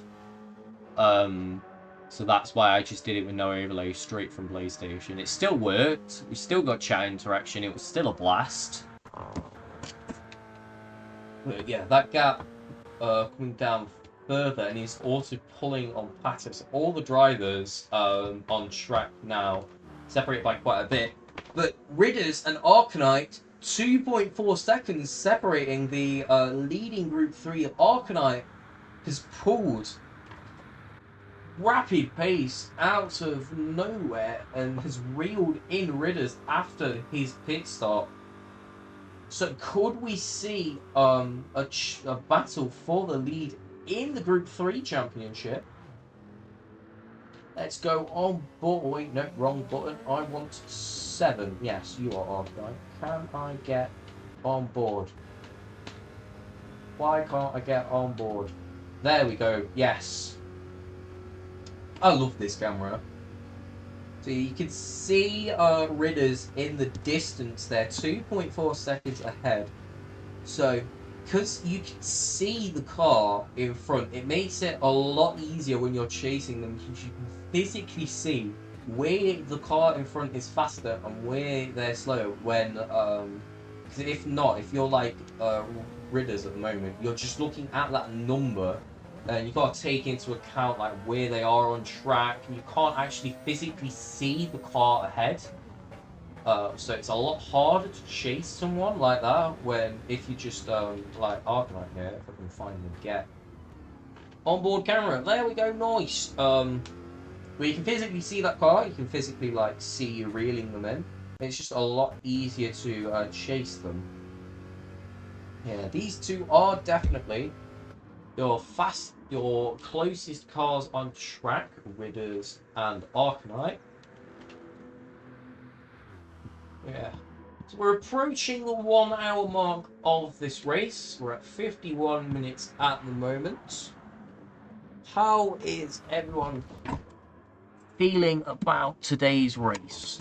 So that's why I just did it with no overlay, straight from PlayStation. It still worked. We still got chat interaction. It was still a blast. But yeah, that gap coming down further, and he's also pulling on Patrick. So all the drivers on track now, separated by quite a bit. But Ridders and Arcanite, 2.4 seconds separating the leading Group 3. Arcanite has pulled rapid pace out of nowhere and has reeled in Ridders after his pit stop. So could we see a battle for the lead in the Group 3 championship? Let's go on board. Wait, no, wrong button. I want 7. Yes, you are on, right? Can I get on board? Why can't I get on board? There we go. Yes. I love this camera. So you can see Ridders in the distance there, 2.4 seconds ahead. So, because you can see the car in front, it makes it a lot easier when you're chasing them, because you can physically see where the car in front is faster and where they're slow. When, because if not, if you're like Ridders at the moment, you're just looking at that number. And you've got to take into account like where they are on track, and you can't actually physically see the car ahead. So it's a lot harder to chase someone like that when if you just like Arcanite here, if I can find and get onboard camera. There we go, nice. Where you can physically see that car, you can physically like see you reeling them in. It's just a lot easier to chase them. Yeah, these two are definitely your closest cars on track, Ridders and Arcanite. Yeah. So we're approaching the 1 hour mark of this race. We're at 51 minutes at the moment. How is everyone feeling about today's race?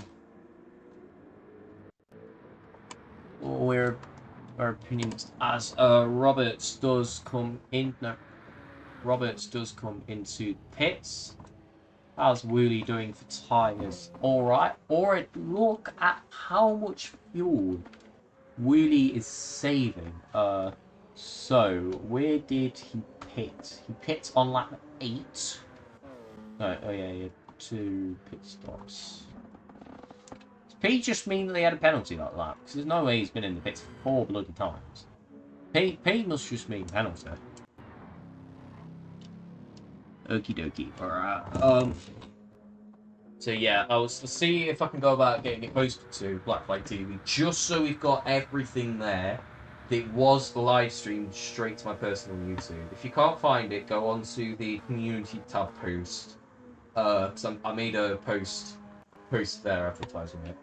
Or our opinions as Roberts does come into pits. How's Wooly doing for tyres? Alright. Alright, look at how much fuel Wooly is saving. So where did he pit? He pit on lap 8. No, oh yeah, he had 2 pit stops. Does P just mean that they had a penalty like that? Because there's no way he's been in the pits 4 bloody times. P must just mean penalty. Okie dokie. Alright. So yeah, I'll see if I can go about getting it posted to Blacklight TV, just so we've got everything there. It was live streamed straight to my personal YouTube. If you can't find it, go on to the community tab post. Because I made a post there advertising it.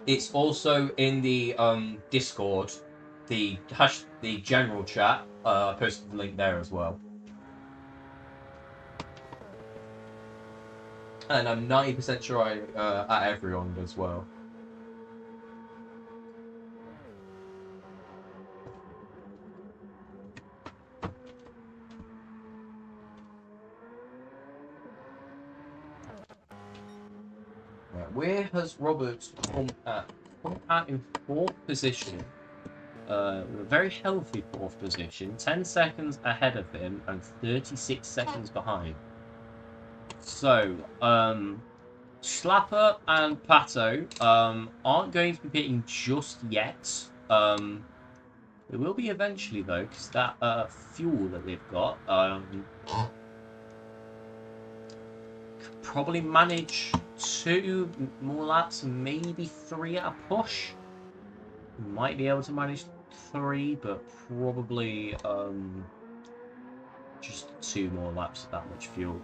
It's also in the Discord, the general chat. I posted the link there as well. And I'm 90% sure I at everyone as well. Right, where has Robert come at? Come at in 4th position. A very healthy 4th position. 10 seconds ahead of him and 36 seconds behind. So, Slapper and Pato aren't going to be pitting just yet. They will be eventually though, because that fuel that they've got could probably manage 2 more laps, maybe 3 at a push. Might be able to manage 3, but probably just 2 more laps of that much fuel.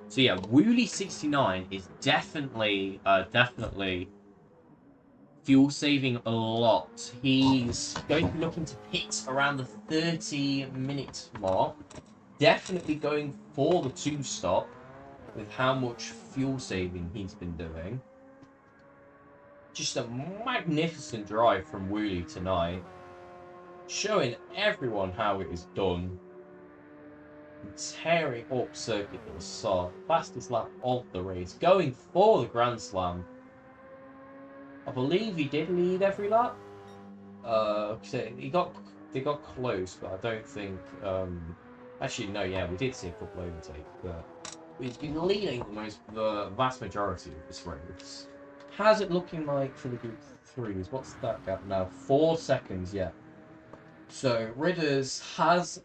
So yeah, Wooly69 is definitely fuel saving a lot. He's going to be looking to pit around the 30-minute mark. Definitely going for the 2-stop with how much fuel saving he's been doing. Just a magnificent drive from Wooly tonight. Showing everyone how it is done. Tearing up Circuit de la Sarthe. Fastest lap of the race. Going for the Grand Slam. I believe he did lead every lap. They got close, but I don't think. Actually, no. Yeah, we did see a couple overtake, but he's been leading the vast majority of this race. How's it looking like for the Group 3s? What's that gap now? 4 seconds. Yeah. So Ridders has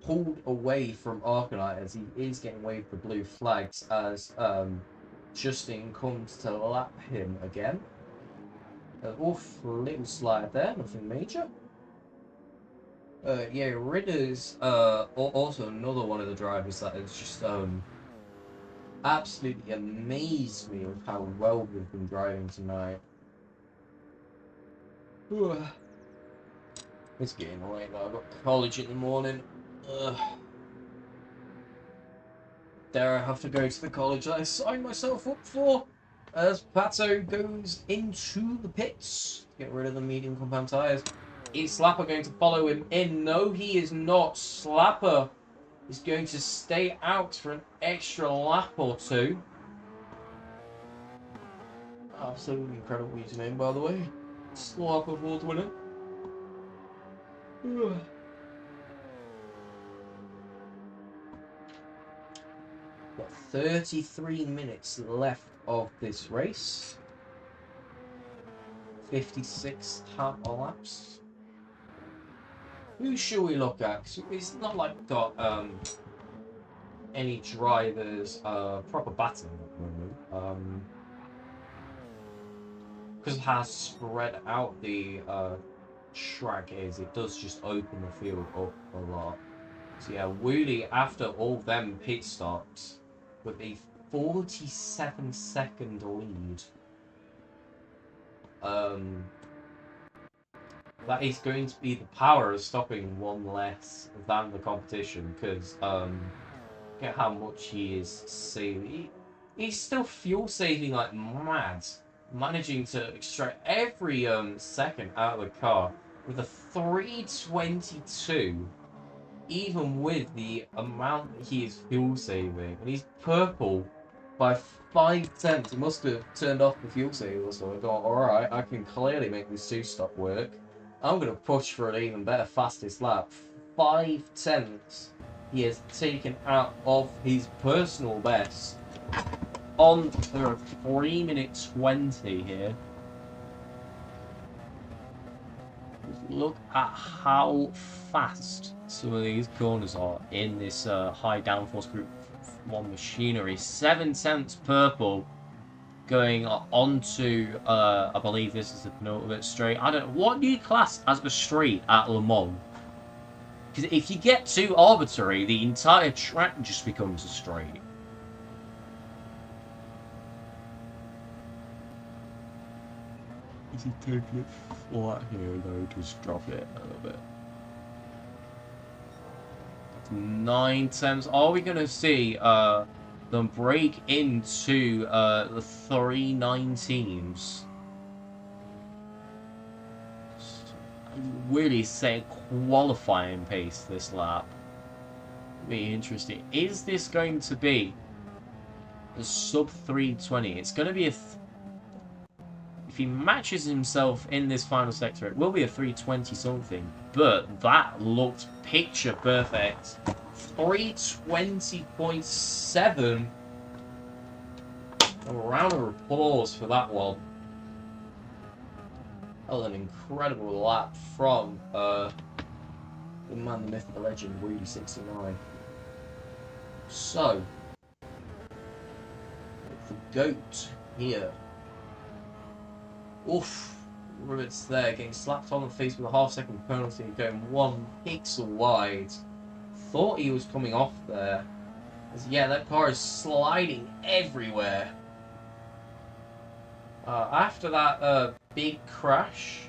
pulled away from Arcanite as he is getting waved the blue flags as Justin comes to lap him again. An awful little slide there, nothing major. Yeah, Ridders also another one of the drivers that has just absolutely amazed me with how well we've been driving tonight. It's getting late though. I've got college in the morning. Dare I have to go to the college that I signed myself up for? As Pato goes into the pits to get rid of the medium compound tyres. Is Slapper going to follow him in? No, he is not. Slapper is going to stay out for an extra lap or two. Absolutely incredible username, by the way. Slap award winner. Got 33 minutes left of this race. 56 laps. Who should we look at? 'Cause it's not like we've got any drivers proper battling at the moment. Because of how spread out the track is, it does just open the field up a lot. So yeah, Woolley, after all them pit stops, with a 47-second lead. That is going to be the power of stopping one less than the competition, because look at how much he is saving. He's still fuel saving like mad, managing to extract every second out of the car with a 322, even with the amount that he is fuel saving. And he's purple by 5/10. He must have turned off the fuel saver, so I thought, alright, I can clearly make this two-stop work. I'm going to push for an even better fastest lap. 5/10 he has taken out of his personal best on the 3:20 here. Look at how fast some of these corners are in this high downforce group 1 machinery. 7/10 purple going onto, I believe this is the penultimate straight. I don't know, what do you class as a straight at Le Mans? Because if you get too arbitrary, the entire track just becomes a straight. Is he taking it flat here though? Just drop it a little bit. 9/10. Are we going to see them break into the 3:19s? Really say qualifying pace this lap. Be interesting. Is this going to be a sub 3:20? It's going to be a. If he matches himself in this final sector, it will be a 3:20 something. But that looked picture perfect. 3:20.7. A round of applause for that one. That was an incredible lap from the man, the myth, the legend, Rudy 69. So, the GOAT here. Oof. Rivets there, getting slapped on the face with a half-second penalty, going 1 pixel wide. Thought he was coming off there. As, yeah, that car is sliding everywhere. After that big crash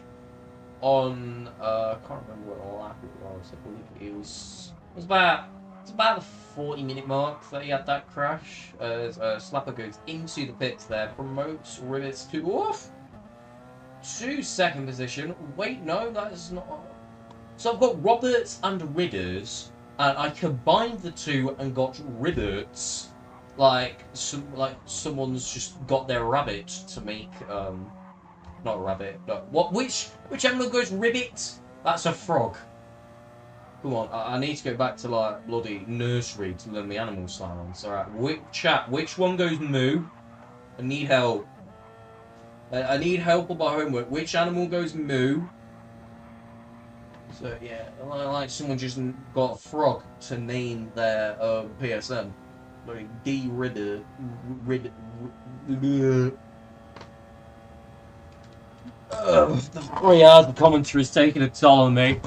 on, I can't remember what lap it was. I believe it was about the 40-minute mark that he had that crash. As Slapper goes into the pits there, promotes Rivets to off. To second position. Wait, no, that is not. So I've got Roberts and Ridders, and I combined the two and got Rivets. Like someone's just got their rabbit to make not a rabbit. No, what? Which animal goes ribbit? That's a frog. Come on, I need to go back to like bloody nursery to learn the animal sounds. All right, which one goes moo? I need help. I need help on my homework. Which animal goes moo? So yeah, like someone just got a frog to name their PSN. Like D Ridder. 3 hours of commentary is taking a toll on me.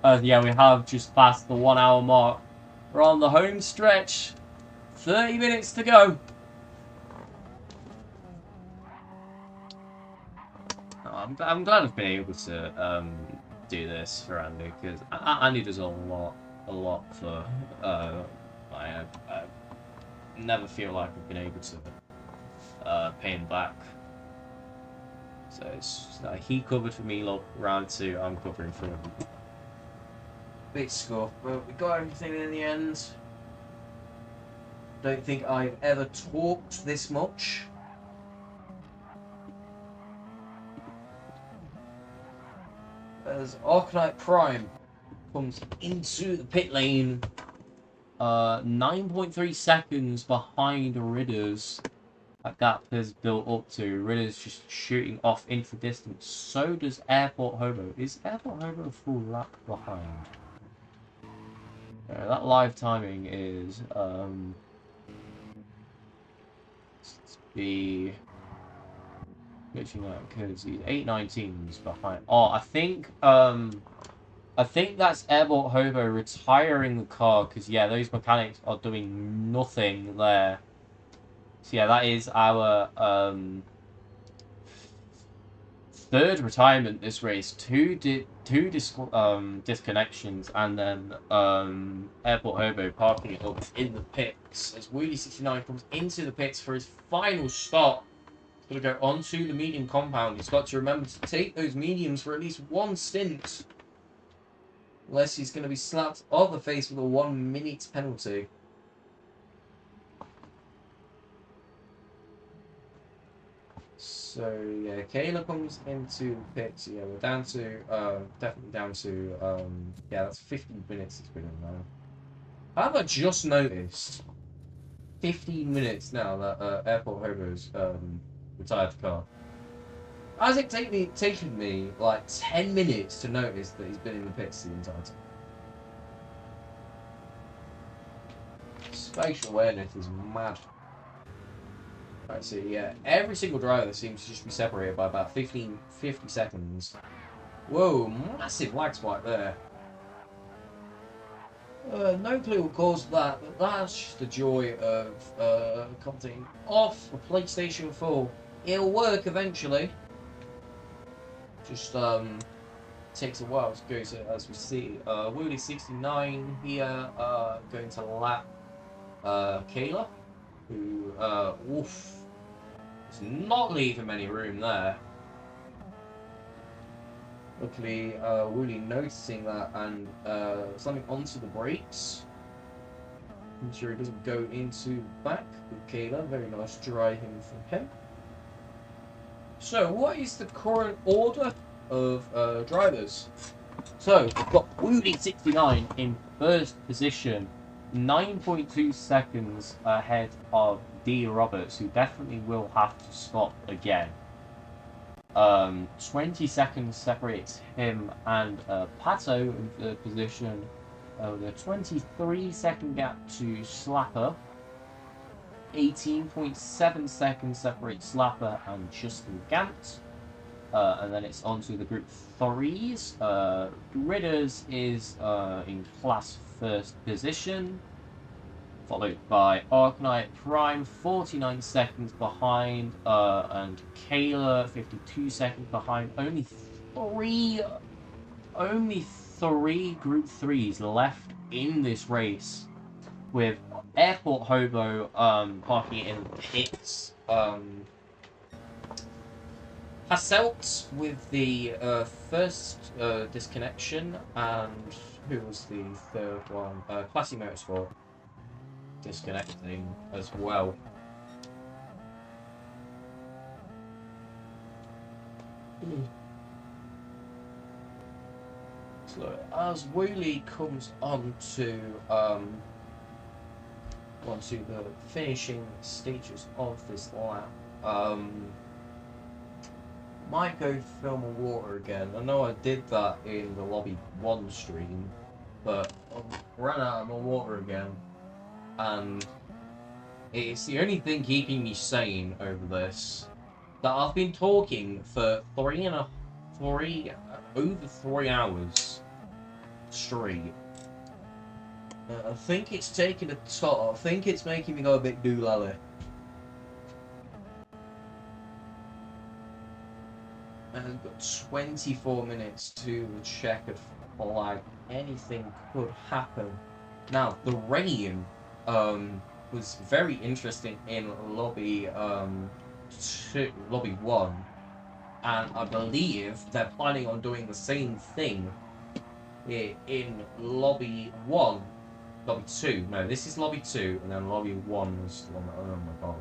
Yeah, we have just passed the 1 hour mark. We're on the home stretch. 30 minutes to go. I'm glad I've been able to do this for Andy, because Andy does a lot for I never feel like I've been able to pay him back. So it's like he covered for me round 2, I'm covering for him. Bit scuffed, but we got everything in the end. Don't think I've ever talked this much. As Arcanite Prime comes into the pit lane, 9.3 seconds behind Ridders. That gap has built up to. Ridders just shooting off into the distance. So does Airport Hobo. Is Airport Hobo a full lap behind? That live timing is be glitching out because he's 8:19s behind. Oh, I think that's Airport Hobo retiring the car, because yeah, those mechanics are doing nothing there. So yeah, that is our third retirement this race. Two disconnections, and then Airport Hobo parking it up in the pits as Wheelie69 comes into the pits for his final stop. He's going to go onto the medium compound. He's got to remember to take those mediums for at least one stint, unless he's going to be slapped on the face with a 1 minute penalty. So yeah, Kayla comes into the pits. Yeah, we're down to definitely down to yeah, that's 15 minutes it's been in now. Have I just noticed 15 minutes now that Airport Hobo's retired the car? Has it taken me like 10 minutes to notice that he's been in the pits the entire time? Spatial awareness is mad. Right, so yeah, every single driver seems to just be separated by about 50 seconds. Whoa, massive lag spike there. No clue what caused that, but that's just the joy of commenting off a PlayStation 4. It'll work eventually. Just takes a while to go, so as we see, Wheelie69 here going to lap Kayla, who oof, is not leaving many room there. Luckily, Wooly noticing that and slamming onto the brakes. I'm sure he doesn't go into back with Kayla. Very nice driving from him. So, what is the current order of drivers? So, we've got Wooly69 in first position, 9.2 seconds ahead of D. Roberts, who definitely will have to stop again. 20 seconds separates him and Pato in third position, with a 23-second gap to Slapper. 18.7 seconds separates Slapper and Justin Gant. And then it's on to the group 3s. Ridders is in class first position, followed by Arcanite Prime, 49 seconds behind, and Kayla, 52 seconds behind. Only three Group 3s left in this race, with Airport Hobo parking in the pits. Hasselt with the first disconnection, and who was the third one? Classy Motorsport disconnecting as well. So as Wooly comes onto the finishing stages of this lap, might go film and water again. I know I did that in the Lobby 1 stream, but I ran out of my water again. And it's the only thing keeping me sane over this. That I've been talking for over 3 hours straight. I think it's taking a toll. I think it's making me go a bit doolally. And we've got 24 minutes to check a flag. Anything could happen. Now, the rain was very interesting in lobby lobby 1. And I believe they're planning on doing the same thing in lobby 1. Lobby 2. No, this is lobby 2, and then lobby 1 was the one that... Oh my god.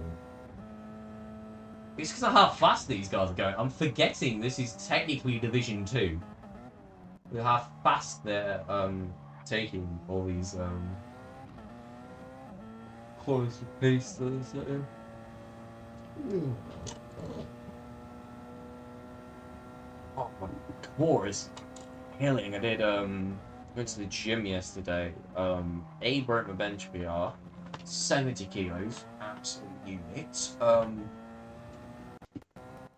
It's because of how fast these guys are going. I'm forgetting this is technically Division 2. With how fast they're taking all these quality pieces in. Oh, my core is killing. I did went to the gym yesterday. Broke my bench PR, 70 kilos, absolute units.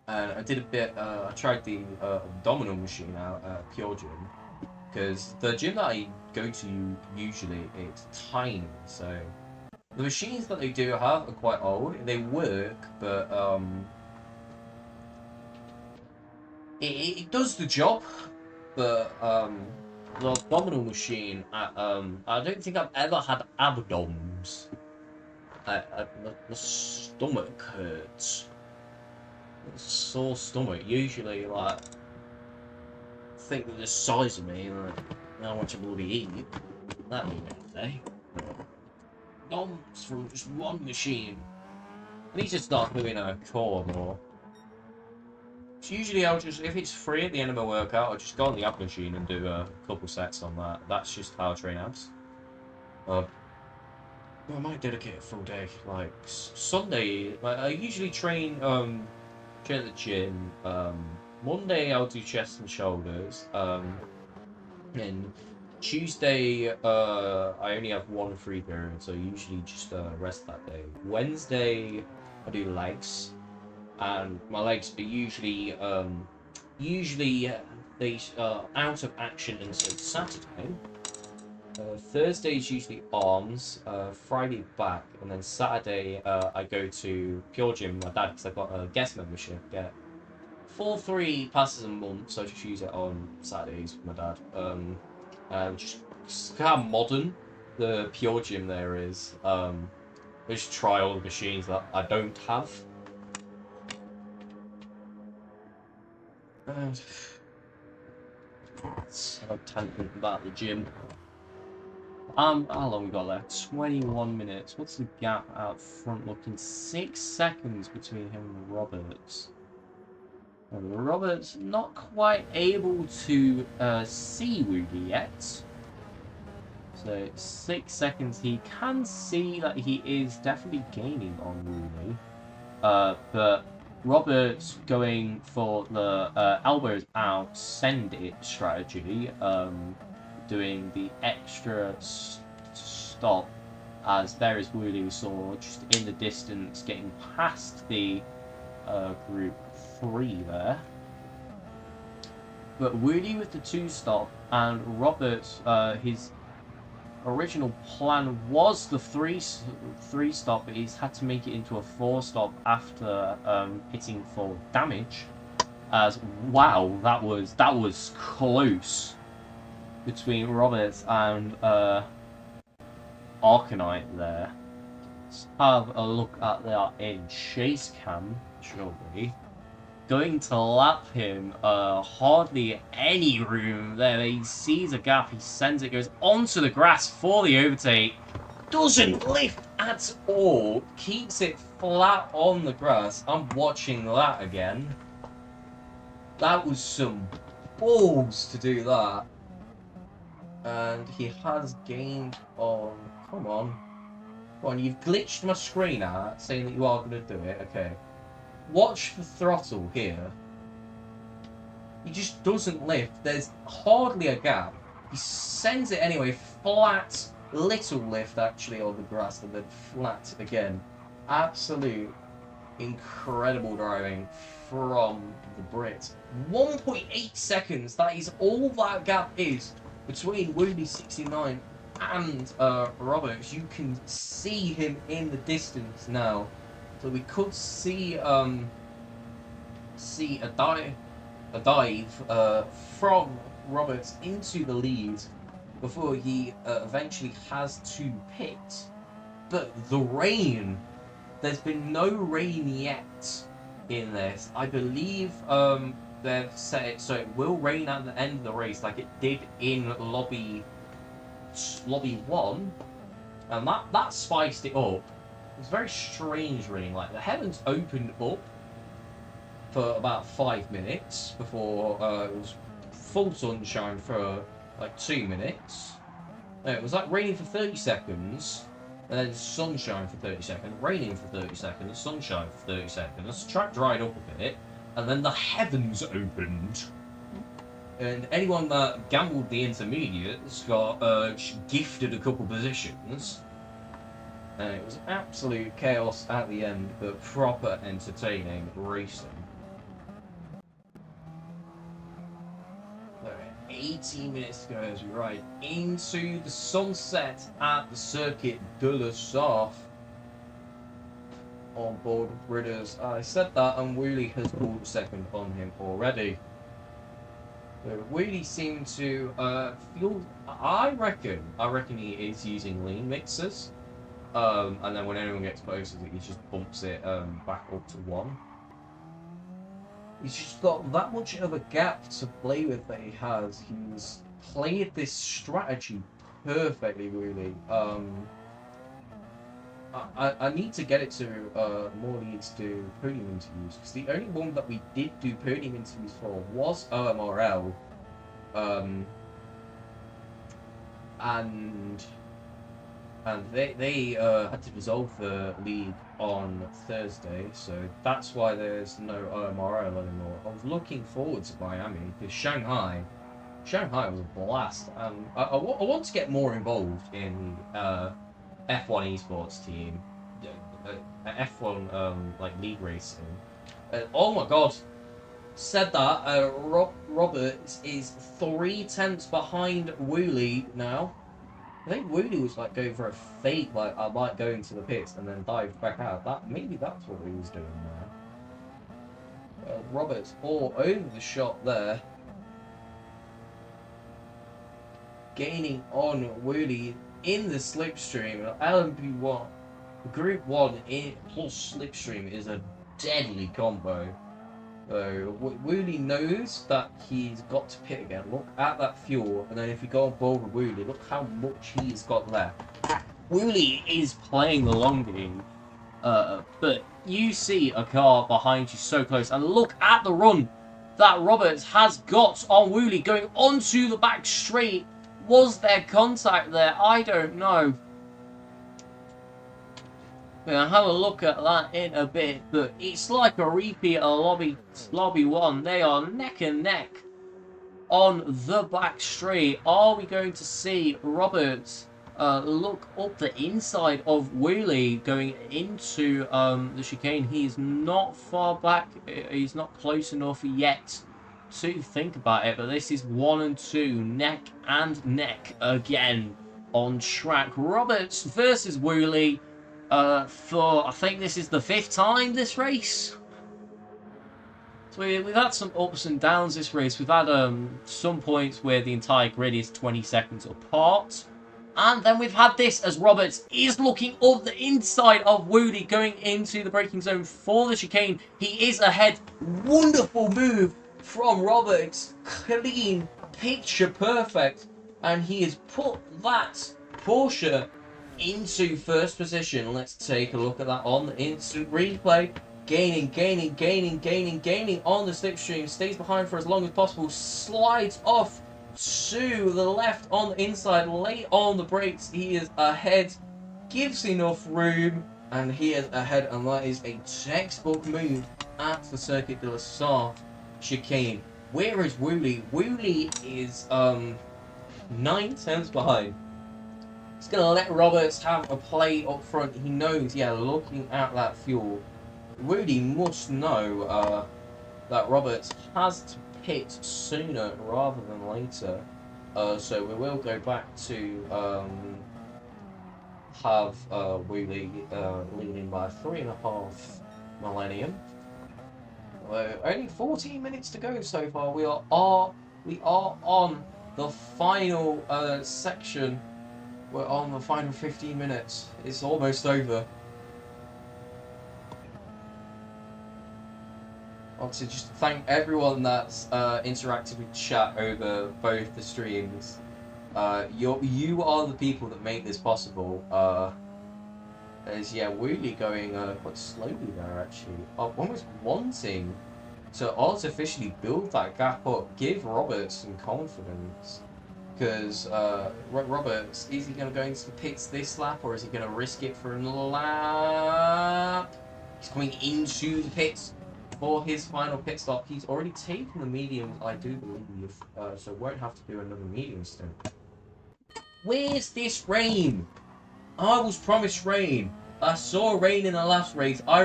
And I did a bit. I tried the abdominal machine out at Pure Gym, because the gym that I go to usually it's tiny. So the machines that they do have are quite old. They work, but it does the job. But the abdominal machine, I don't think I've ever had abdoms. The stomach hurts. Sore stomach. Usually, like, think that the size of me, like, how much I bloody eat. That mean anything. Doms from just one machine. I need to start doing a core more. So usually I'll just, if it's free at the end of my workout, I'll just go on the ab machine and do a couple sets on that. That's just how I train abs. I might dedicate a full day, like Sunday. Like, I usually train at the gym. Monday I'll do chest and shoulders. And Tuesday I only have one free period, so I usually just rest that day. Wednesday I do legs. And my legs are usually they out of action until Saturday. Thursday is usually arms, Friday back, and then Saturday I go to Pure Gym with my dad because I've got a guest membership. Get 4 free passes a month, so I just use it on Saturdays with my dad. Just look how modern the Pure Gym there is. I just try all the machines that I don't have. So tangent about the gym. How long we got left? 21 minutes. What's the gap out front looking? 6 seconds between him and Roberts. And Roberts not quite able to see Woody yet. So 6 seconds. He can see that he is definitely gaining on Woody. But Roberts going for the elbows out, send it strategy, doing the extra stop, as there is Woody, we saw just in the distance, getting past the group 3 there. But Woody with the 2 stop, and Roberts, his original plan was the 3 stop, but he's had to make it into a 4 stop after hitting for damage. As wow, that was close between Roberts and Arcanite there. Let's have a look at that in chase cam, surely. Going to lap him, hardly any room there. He sees a gap, he sends it, goes onto the grass for the overtake. Doesn't lift at all, keeps it flat on the grass. I'm watching that again. That was some balls to do that. And he has gained on... Come on, you've glitched my screen out, saying that you are going to do it. Okay. Watch the throttle here. He just doesn't lift. There's hardly a gap. He sends it anyway, flat, little lift actually on the grass, and then flat again. Absolute incredible driving from the Brit. 1.8 seconds, that is all that gap is between Woody 69 and Roberts. You can see him in the distance now. So we could see a a dive from Roberts into the lead before he eventually has to pit. But the rain, there's been no rain yet in this. I believe they've set it so it will rain at the end of the race like it did in lobby 1, and that spiced it up. It was very strange rain. Like the heavens opened up for about 5 minutes before it was full sunshine for like 2 minutes. No, it was like raining for 30 seconds, and then sunshine for 30 seconds, raining for 30 seconds, sunshine for 30 seconds. The track dried up a bit, and then the heavens opened. And anyone that gambled the intermediates got gifted a couple positions. And it was absolute chaos at the end, but proper entertaining racing. 18 minutes to go as we ride into the sunset at the Circuit de la Sarthe on board Ridders. I said that, and Woolley has pulled second on him already. So Woolley seemed to feel. I reckon he is using lean mixers, and then when anyone gets closer, he just bumps it back up to 1. He's just got that much of a gap to play with that he has. He's played this strategy perfectly, really. I need to get it to more leads to podium interviews, because the only one that we did do podium interviews for was OMRL. And they had to dissolve the league on Thursday, so that's why there's no OMRL anymore. I was looking forward to Miami, because Shanghai was a blast. I want to get more involved in F1 esports team, F1 like league racing. Oh my god! Said that Roberts is 3/10 behind Woolley now. I think Woolley was like going for a fake, like I might go into the pits and then dive back out. Maybe that's what he was doing there. Roberts all over the shot there, gaining on Woolley in the slipstream. LMP1, Group 1 plus slipstream is a deadly combo. So Woolley knows that he's got to pit again. Look at that fuel, and then if you go on board with Woolley, look how much he's got left. Woolley is playing the long game, but you see a car behind you so close, and look at the run that Roberts has got on Woolley going onto the back straight. Was there contact there? I don't know. We're going to have a look at that in a bit, but it's like a repeat of lobby 1. They are neck and neck on the back straight. Are we going to see Roberts look up the inside of Woolley going into the chicane? He's not far back. He's not close enough yet to think about it, but this is 1 and 2, neck and neck again on track. Roberts versus Woolley. For I think this is the 5th time this race. So we've had some ups and downs this race. We've had some points where the entire grid is 20 seconds apart, and then we've had this as Roberts is looking up the inside of Woolley going into the braking zone for the chicane. He is ahead. Wonderful move from Roberts, clean, picture perfect, and he has put that Porsche into first position. Let's take a look at that on the instant replay. Gaining on the slipstream, stays behind for as long as possible, slides off to the left on the inside, late on the brakes. He is ahead, gives enough room, and he is ahead, and that is a textbook move at the Circuit de la Sarthe chicane. Where is Woolley? Woolley is 9 tenths behind. He's going to let Roberts have a play up front. He knows, yeah, looking at that fuel, Woolley must know that Roberts has to pit sooner rather than later. So we will go back to have Woolley leading by 3.5 millennium. Only 14 minutes to go so far. We are on the final section. We're on the final 15 minutes. It's almost over. I want to just thank everyone that's interacted with chat over both the streams. You are the people that make this possible. As yeah, Wooly going quite slowly there actually. Almost wanting to artificially build that gap up, give Roberts some confidence. Because Roberts, is he going to go into the pits this lap, or is he going to risk it for another lap? He's coming into the pits for his final pit stop. He's already taken the mediums, I do believe, so won't have to do another medium stint. Where's this rain? I was promised rain. I saw rain in the last race. I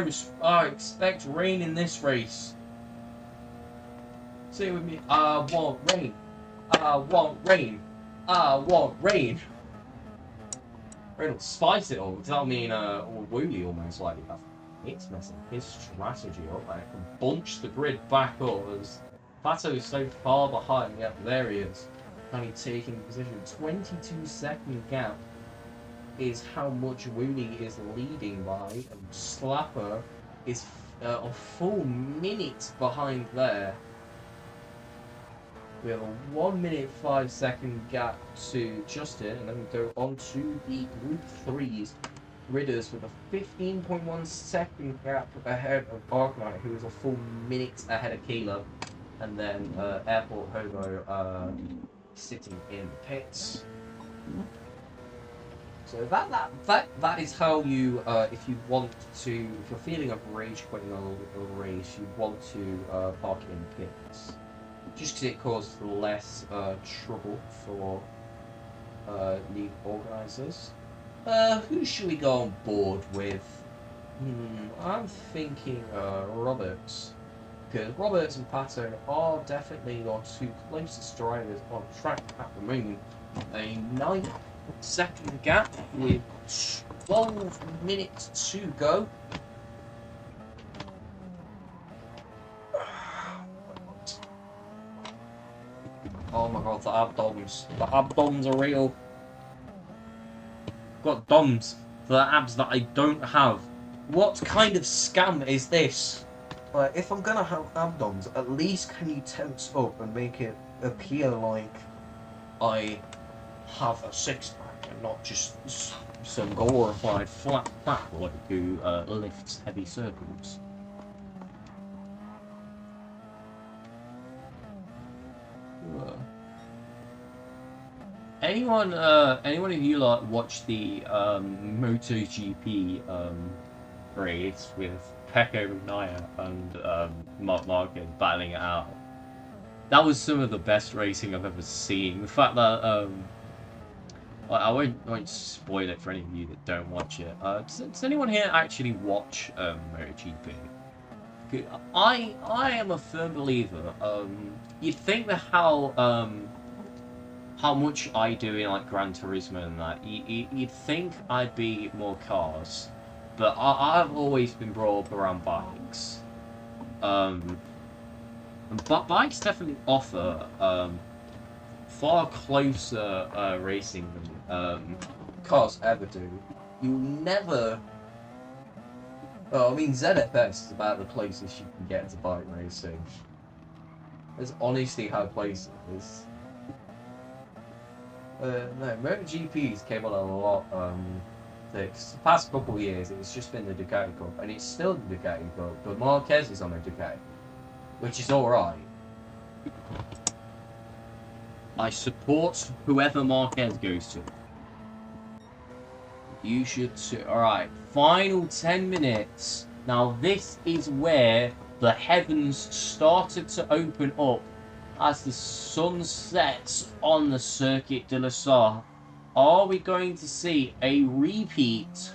expect rain in this race. Say it with me. I want rain. I want rain. I want rain. Rain will spice it all. Does that mean Wooly almost likely have it's messing his strategy up? I can bunch the grid back up as Pato is so far behind. Yep, there he is. Only taking position. 22-second gap is how much Wooly is leading by, and Slapper is a full minute behind there. We have a 1 minute 5 second gap to Justin, and then we go on to the Group 3s. Ridders with a 15.1 second gap ahead of Arknight, who is a full minute ahead of Keeler, and then Airport Hobo sitting in the pits. So that is how you, if you want to, if you're feeling of rage quitting a race, you want to park it in pits. Just because it causes less trouble for league organisers. Who should we go on board with? I'm thinking Roberts. Because Roberts and Pato are definitely your two closest drivers on track at the moment. A 9-second gap with 12 minutes to go. Oh my god, the abdoms. The abdoms are real. Got DOMs for the abs that I don't have. What kind of scam is this? If I'm gonna have abdoms, at least can you tense up and make it appear like I have a six-pack and not just some glorified flat fat boy who lifts heavy circles. Anyone of you like watch the MotoGP race with Pecco Bagnaia and Mark Marquez battling it out? That was some of the best racing I've ever seen. The fact that I won't spoil it for any of you that don't watch it. Does anyone here actually watch MotoGP? I am a firm believer. You'd think that how much I do in like Gran Turismo and that, you'd think I'd be more cars, but I've always been brought up around bikes. But bikes definitely offer far closer racing than cars ever do. You never. Well, I mean, ZFS is about the closest you can get to bike racing. That's honestly how close it is. No, MotoGP's came on a lot the past couple of years. It's just been the Ducati Cup, and it's still the Ducati Cup, but Marquez is on a Ducati, which is alright. I support whoever Marquez goes to. You should too. Alright, final 10 minutes. Now this is where the heavens started to open up as the sun sets on the Circuit de la Sarre. Are we going to see a repeat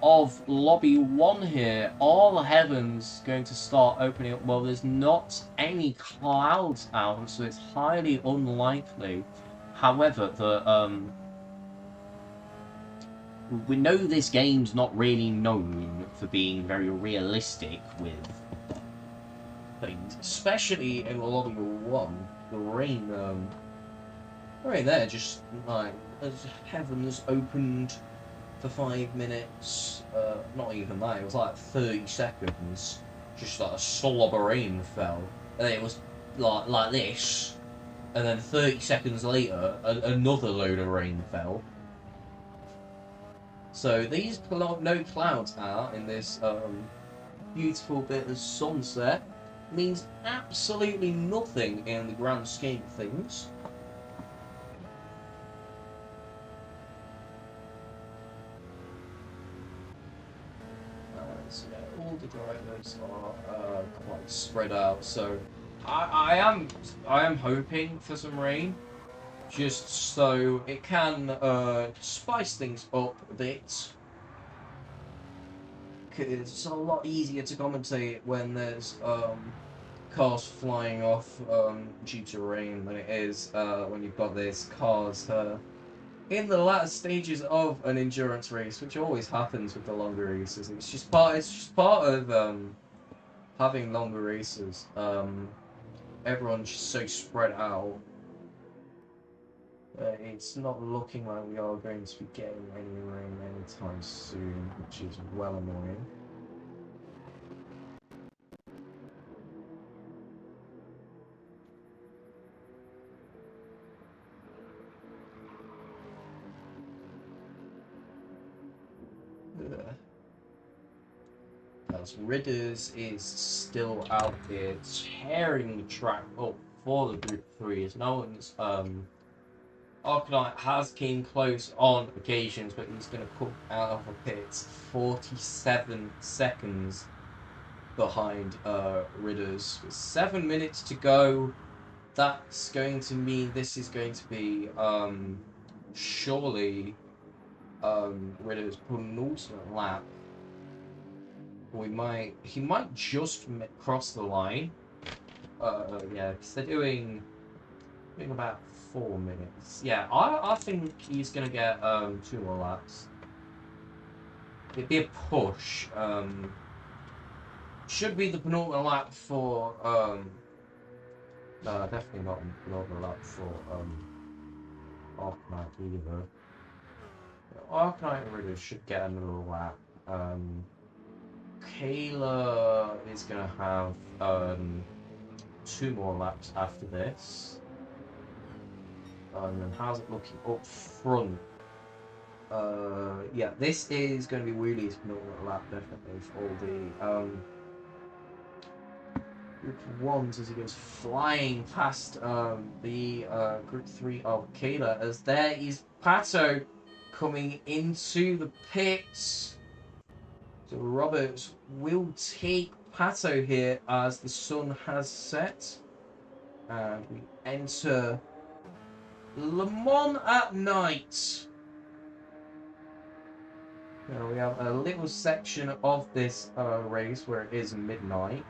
of Lobby 1 here? Are the heavens going to start opening up? Well, there's not any clouds out, so it's highly unlikely. However, we know this game's not really known for being very realistic with happened, especially in Lobby 1, the rain, right there, just like, as heavens opened for 5 minutes, not even that, it was like 30 seconds, just like a slob of rain fell, and it was like this, and then 30 seconds later, another load of rain fell. So these no clouds out in this beautiful bit of sunset means absolutely nothing in the grand scheme of things. So yeah, all the drivers are quite spread out. So I am hoping for some rain, just so it can spice things up a bit. Because it's a lot easier to commentate when there's cars flying off due to rain than it is when you've got these cars in the latter stages of an endurance race, which always happens with the longer races. It's just part of having longer races. Everyone's just so spread out. It's not looking like we are going to be getting any rain anytime soon, which is well annoying. As Ridders is still out there tearing the track up for the Group 3, as no one's Arcanite has came close on occasions, but he's going to come out of the pits 47 seconds behind Ridders. With 7 minutes to go, that's going to mean this is going to be surely Ridders' penultimate lap. He might just cross the line. Yeah, because they're doing about 4 minutes. Yeah, I think he's gonna get 2 more laps. It'd be a push. Should be the penultimate lap for no, definitely not the penultimate lap for Arcanite either. Arcanite and Ridders should get another lap. Kayla is gonna have 2 more laps after this. And how's it looking up front? Yeah, this is going to be Wheelie's penultimate lap, definitely, for all the Group 1s as he goes flying past the Group 3 of Kayla, as there is Pato coming into the pits. So Roberts will take Pato here as the sun has set. And we enter Le Mans at night. Now we have a little section of this race where it is midnight.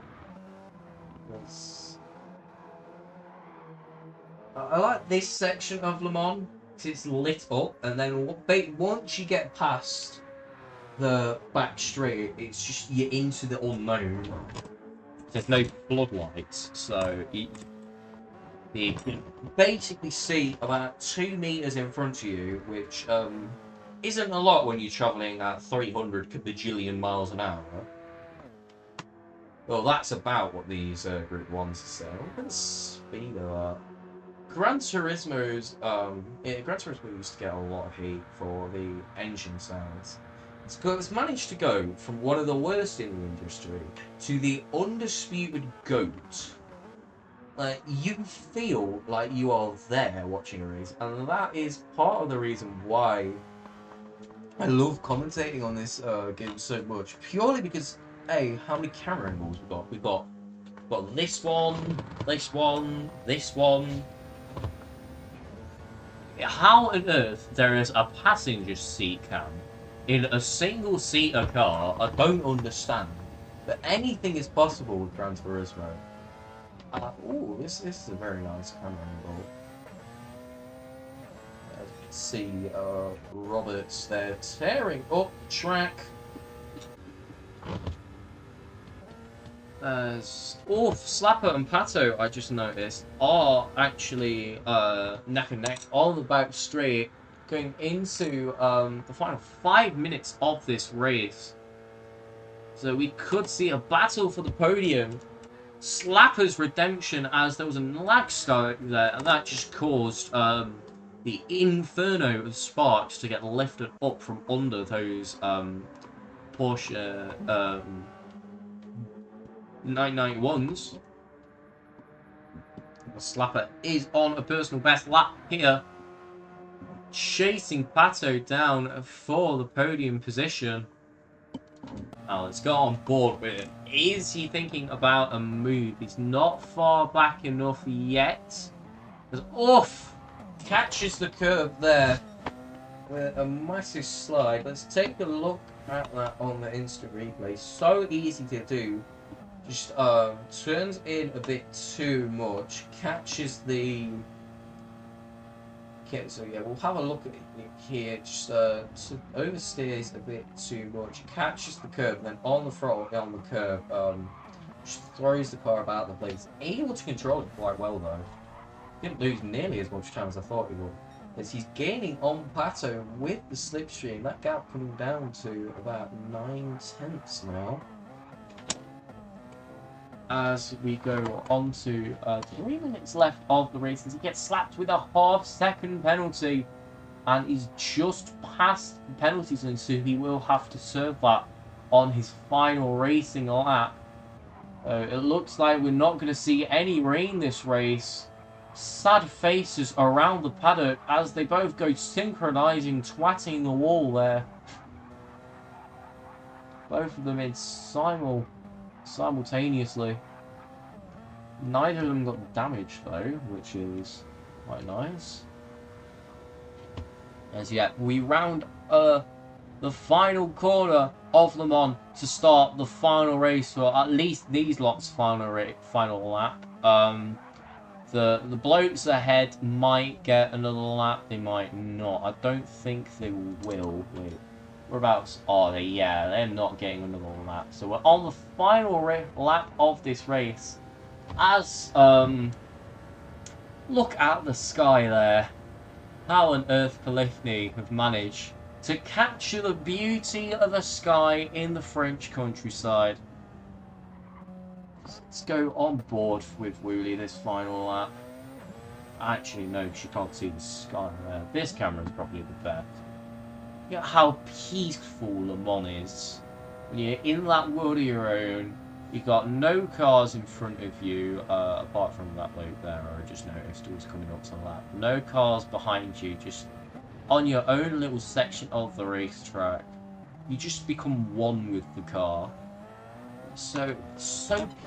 I like this section of Le Mans because it's lit up, and then once you get past the back straight, it's just you're into the unknown. There's no floodlights, so you can basically see about 2 meters in front of you, which isn't a lot when you're traveling at 300 bajillion miles an hour. Well, that's about what these Group 1s are saying. Look at the speed of that. Gran Turismo's Gran Turismo used to get a lot of heat for the engine sounds. It's managed to go from one of the worst in the industry to the undisputed GOAT. Like, you feel like you are there watching a race, and that is part of the reason why I love commentating on this game so much. Purely because, A, how many camera angles we've got? We've got this one, this one, this one. how on earth there is a passenger seat cam in a single-seater car? I don't understand. But anything is possible with Gran Turismo. Ooh, this is a very nice camera angle. As you can see, Roberts there tearing up track. Slapper and Pato, I just noticed, are actually neck and neck on the back straight going into the final 5 minutes of this race. So we could see a battle for the podium. Slapper's redemption, as there was a lag start there, and that just caused the inferno of sparks to get lifted up from under those Porsche 991s. Slapper is on a personal best lap here, chasing Pato down for the podium position. Now let's go on board with it. Is he thinking about a move? He's not far back enough yet. Off! Catches the curve there with a massive slide. Let's take a look at that on the instant replay. So easy to do. Just turns in a bit too much. Catches the... Okay, so yeah, we'll have a look at it here. Just oversteers a bit too much. Catches the curve, then on the throttle, on the curve, just throws the car about the place. Able to control it quite well though. Didn't lose nearly as much time as I thought he would. As he's gaining on Pato with the slipstream, that gap coming down to about 9/10 now. As we go on to 3 minutes left of the race, as he gets slapped with a half-second penalty, and he's just past the penalty zone, so he will have to serve that on his final racing lap. It looks like we're not going to see any rain this race. Sad faces around the paddock as they both go synchronizing, twatting the wall there. Both of them in simultaneously. Neither of them got damage though, which is quite nice. As yet, we round the final corner of Le Mans to start the final race for at least these lots' final lap. The blokes ahead might get another lap, they might not. I don't think they will. Whereabouts are they? Yeah, they're not getting another lap. So we're on the final lap of this race. As, look at the sky there. How on earth Polifny have managed to capture the beauty of the sky in the French countryside. Let's go on board with Wooly this final lap. Actually, no, she can't see the sky there. This camera is probably the best. Look at how peaceful Le Mans is. When you're in that world of your own, you've got no cars in front of you, apart from that bloke there, I just noticed, who was coming up to the lap. No cars behind you, just on your own little section of the racetrack. You just become one with the car. So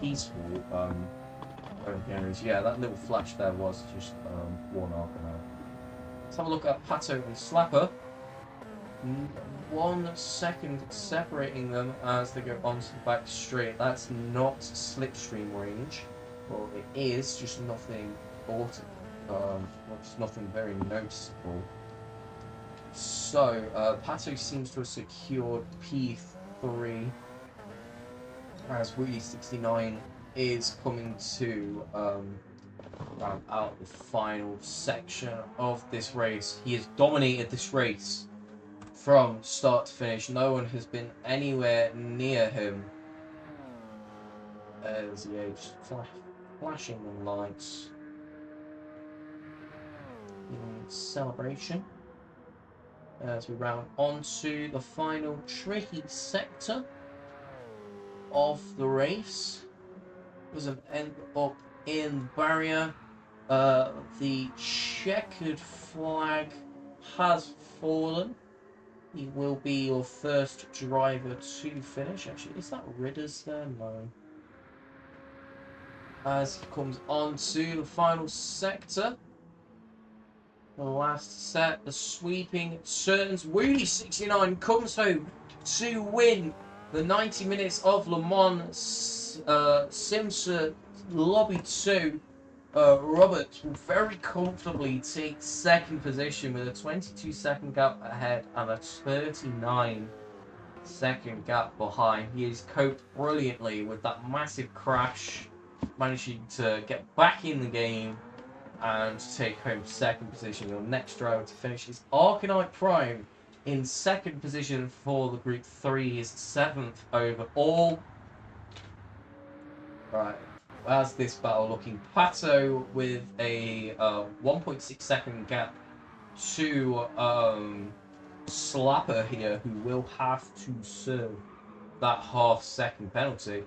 peaceful. Yeah, that little flash there was just one arc. Let's have a look at Pato and Slapper. 1 second separating them as they go onto the back straight. That's not slipstream range. Well, it is, just nothing just nothing very noticeable. So, Pato seems to have secured P3. As Woody 69 is coming to round out the final section of this race. He has dominated this race from start to finish. No one has been anywhere near him. As he just flashing the lights in celebration. As we round onto the final tricky sector of the race. Doesn't end up in the barrier. The checkered flag has fallen. He will be your first driver to finish. Actually, is that Ridders there? No. As he comes on to the final sector. The last set, the sweeping turns. Woody 69 comes home to win the 90 minutes of Le Mans SIMSA Lobby 2. Robert will very comfortably take second position with a 22-second gap ahead and a 39 second gap behind. He has coped brilliantly with that massive crash, managing to get back in the game and take home second position. Your next driver to finish is Arcanite Prime in second position for the Group 3, is 7th overall. Right, as this battle looking, Pato with a 1.6 second gap to Slapper here, who will have to serve that half-second penalty.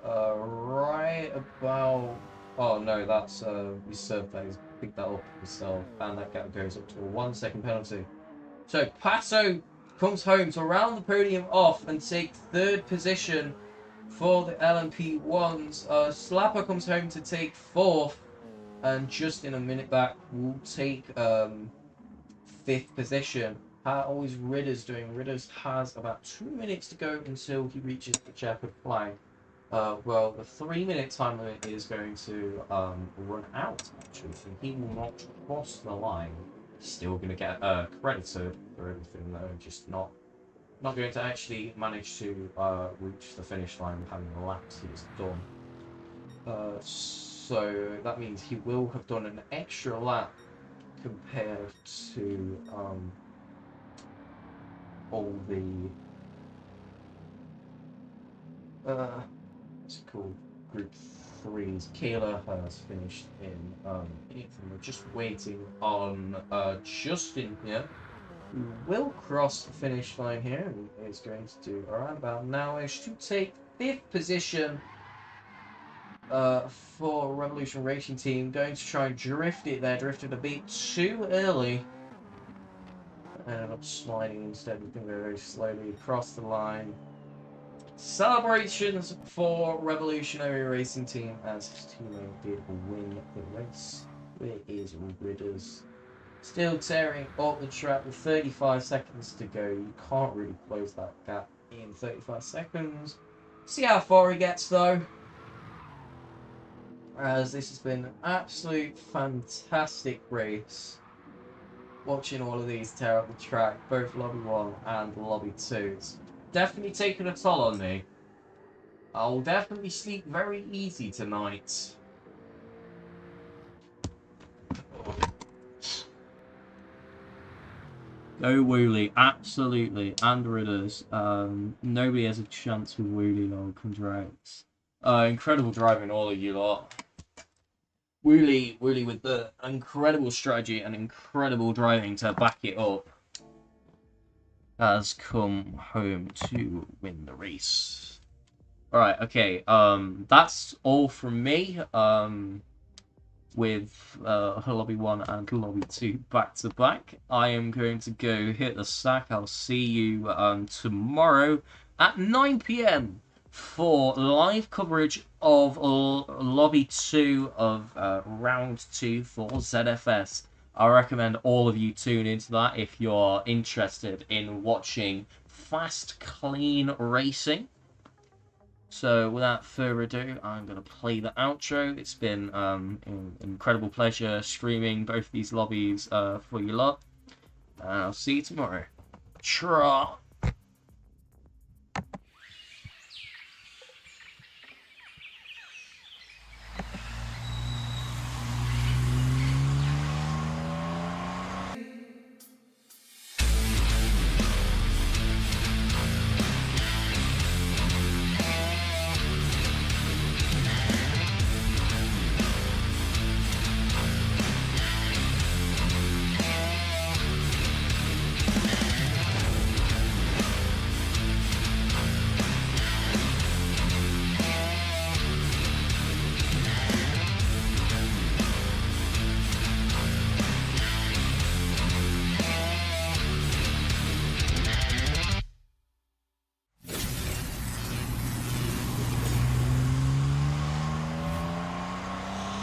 Right about... Oh no, that's we served that. He's picked that up himself, and that gap goes up to a 1 second penalty. So Pato comes home to round the podium off and take third position for the LMP1s. Slapper comes home to take fourth, and just in a minute back will take fifth position. How is Ridders doing? Ridders has about 2 minutes to go until he reaches the checkered flag. Well, the 3-minute time limit is going to run out, actually, so he will not cross the line. He's still going to get credited for everything, though, just not going to actually manage to reach the finish line with having the laps he has done. So that means he will have done an extra lap compared to all the what's it called, Group 3's. Kayla has finished in 8th, and we're just waiting on Justin here, who will cross the finish line here and is going to do around about now-ish to take 5th position for Revolution Racing Team. Going to try and drift it there, drifted a bit too early. Ended up sliding instead, moving very slowly across the line. Celebrations for Revolutionary Racing Team as his teammate did win the race. Where is Ridders? Still tearing up the track with 35 seconds to go. You can't really close that gap in 35 seconds. See how far he gets though. As this has been an absolute fantastic race. Watching all of these tear up the track, both Lobby 1 and Lobby 2. It's definitely taken a toll on me. I'll definitely sleep very easy tonight. Go Wooly, absolutely, and Ridders. Nobody has a chance with Wooly on contracts. Incredible driving, all of you lot. Wooly with the incredible strategy and incredible driving to back it up, has come home to win the race. Alright, okay, that's all from me, with Lobby 1 and Lobby 2 back to back. I am going to go hit the sack. I'll see you tomorrow at 9 PM for live coverage of Lobby 2 of Round 2 for ZFS. I recommend all of you tune into that if you're interested in watching fast, clean racing. So without further ado, I'm going to play the outro. It's been an incredible pleasure streaming both these lobbies for you lot. And I'll see you tomorrow. Tra!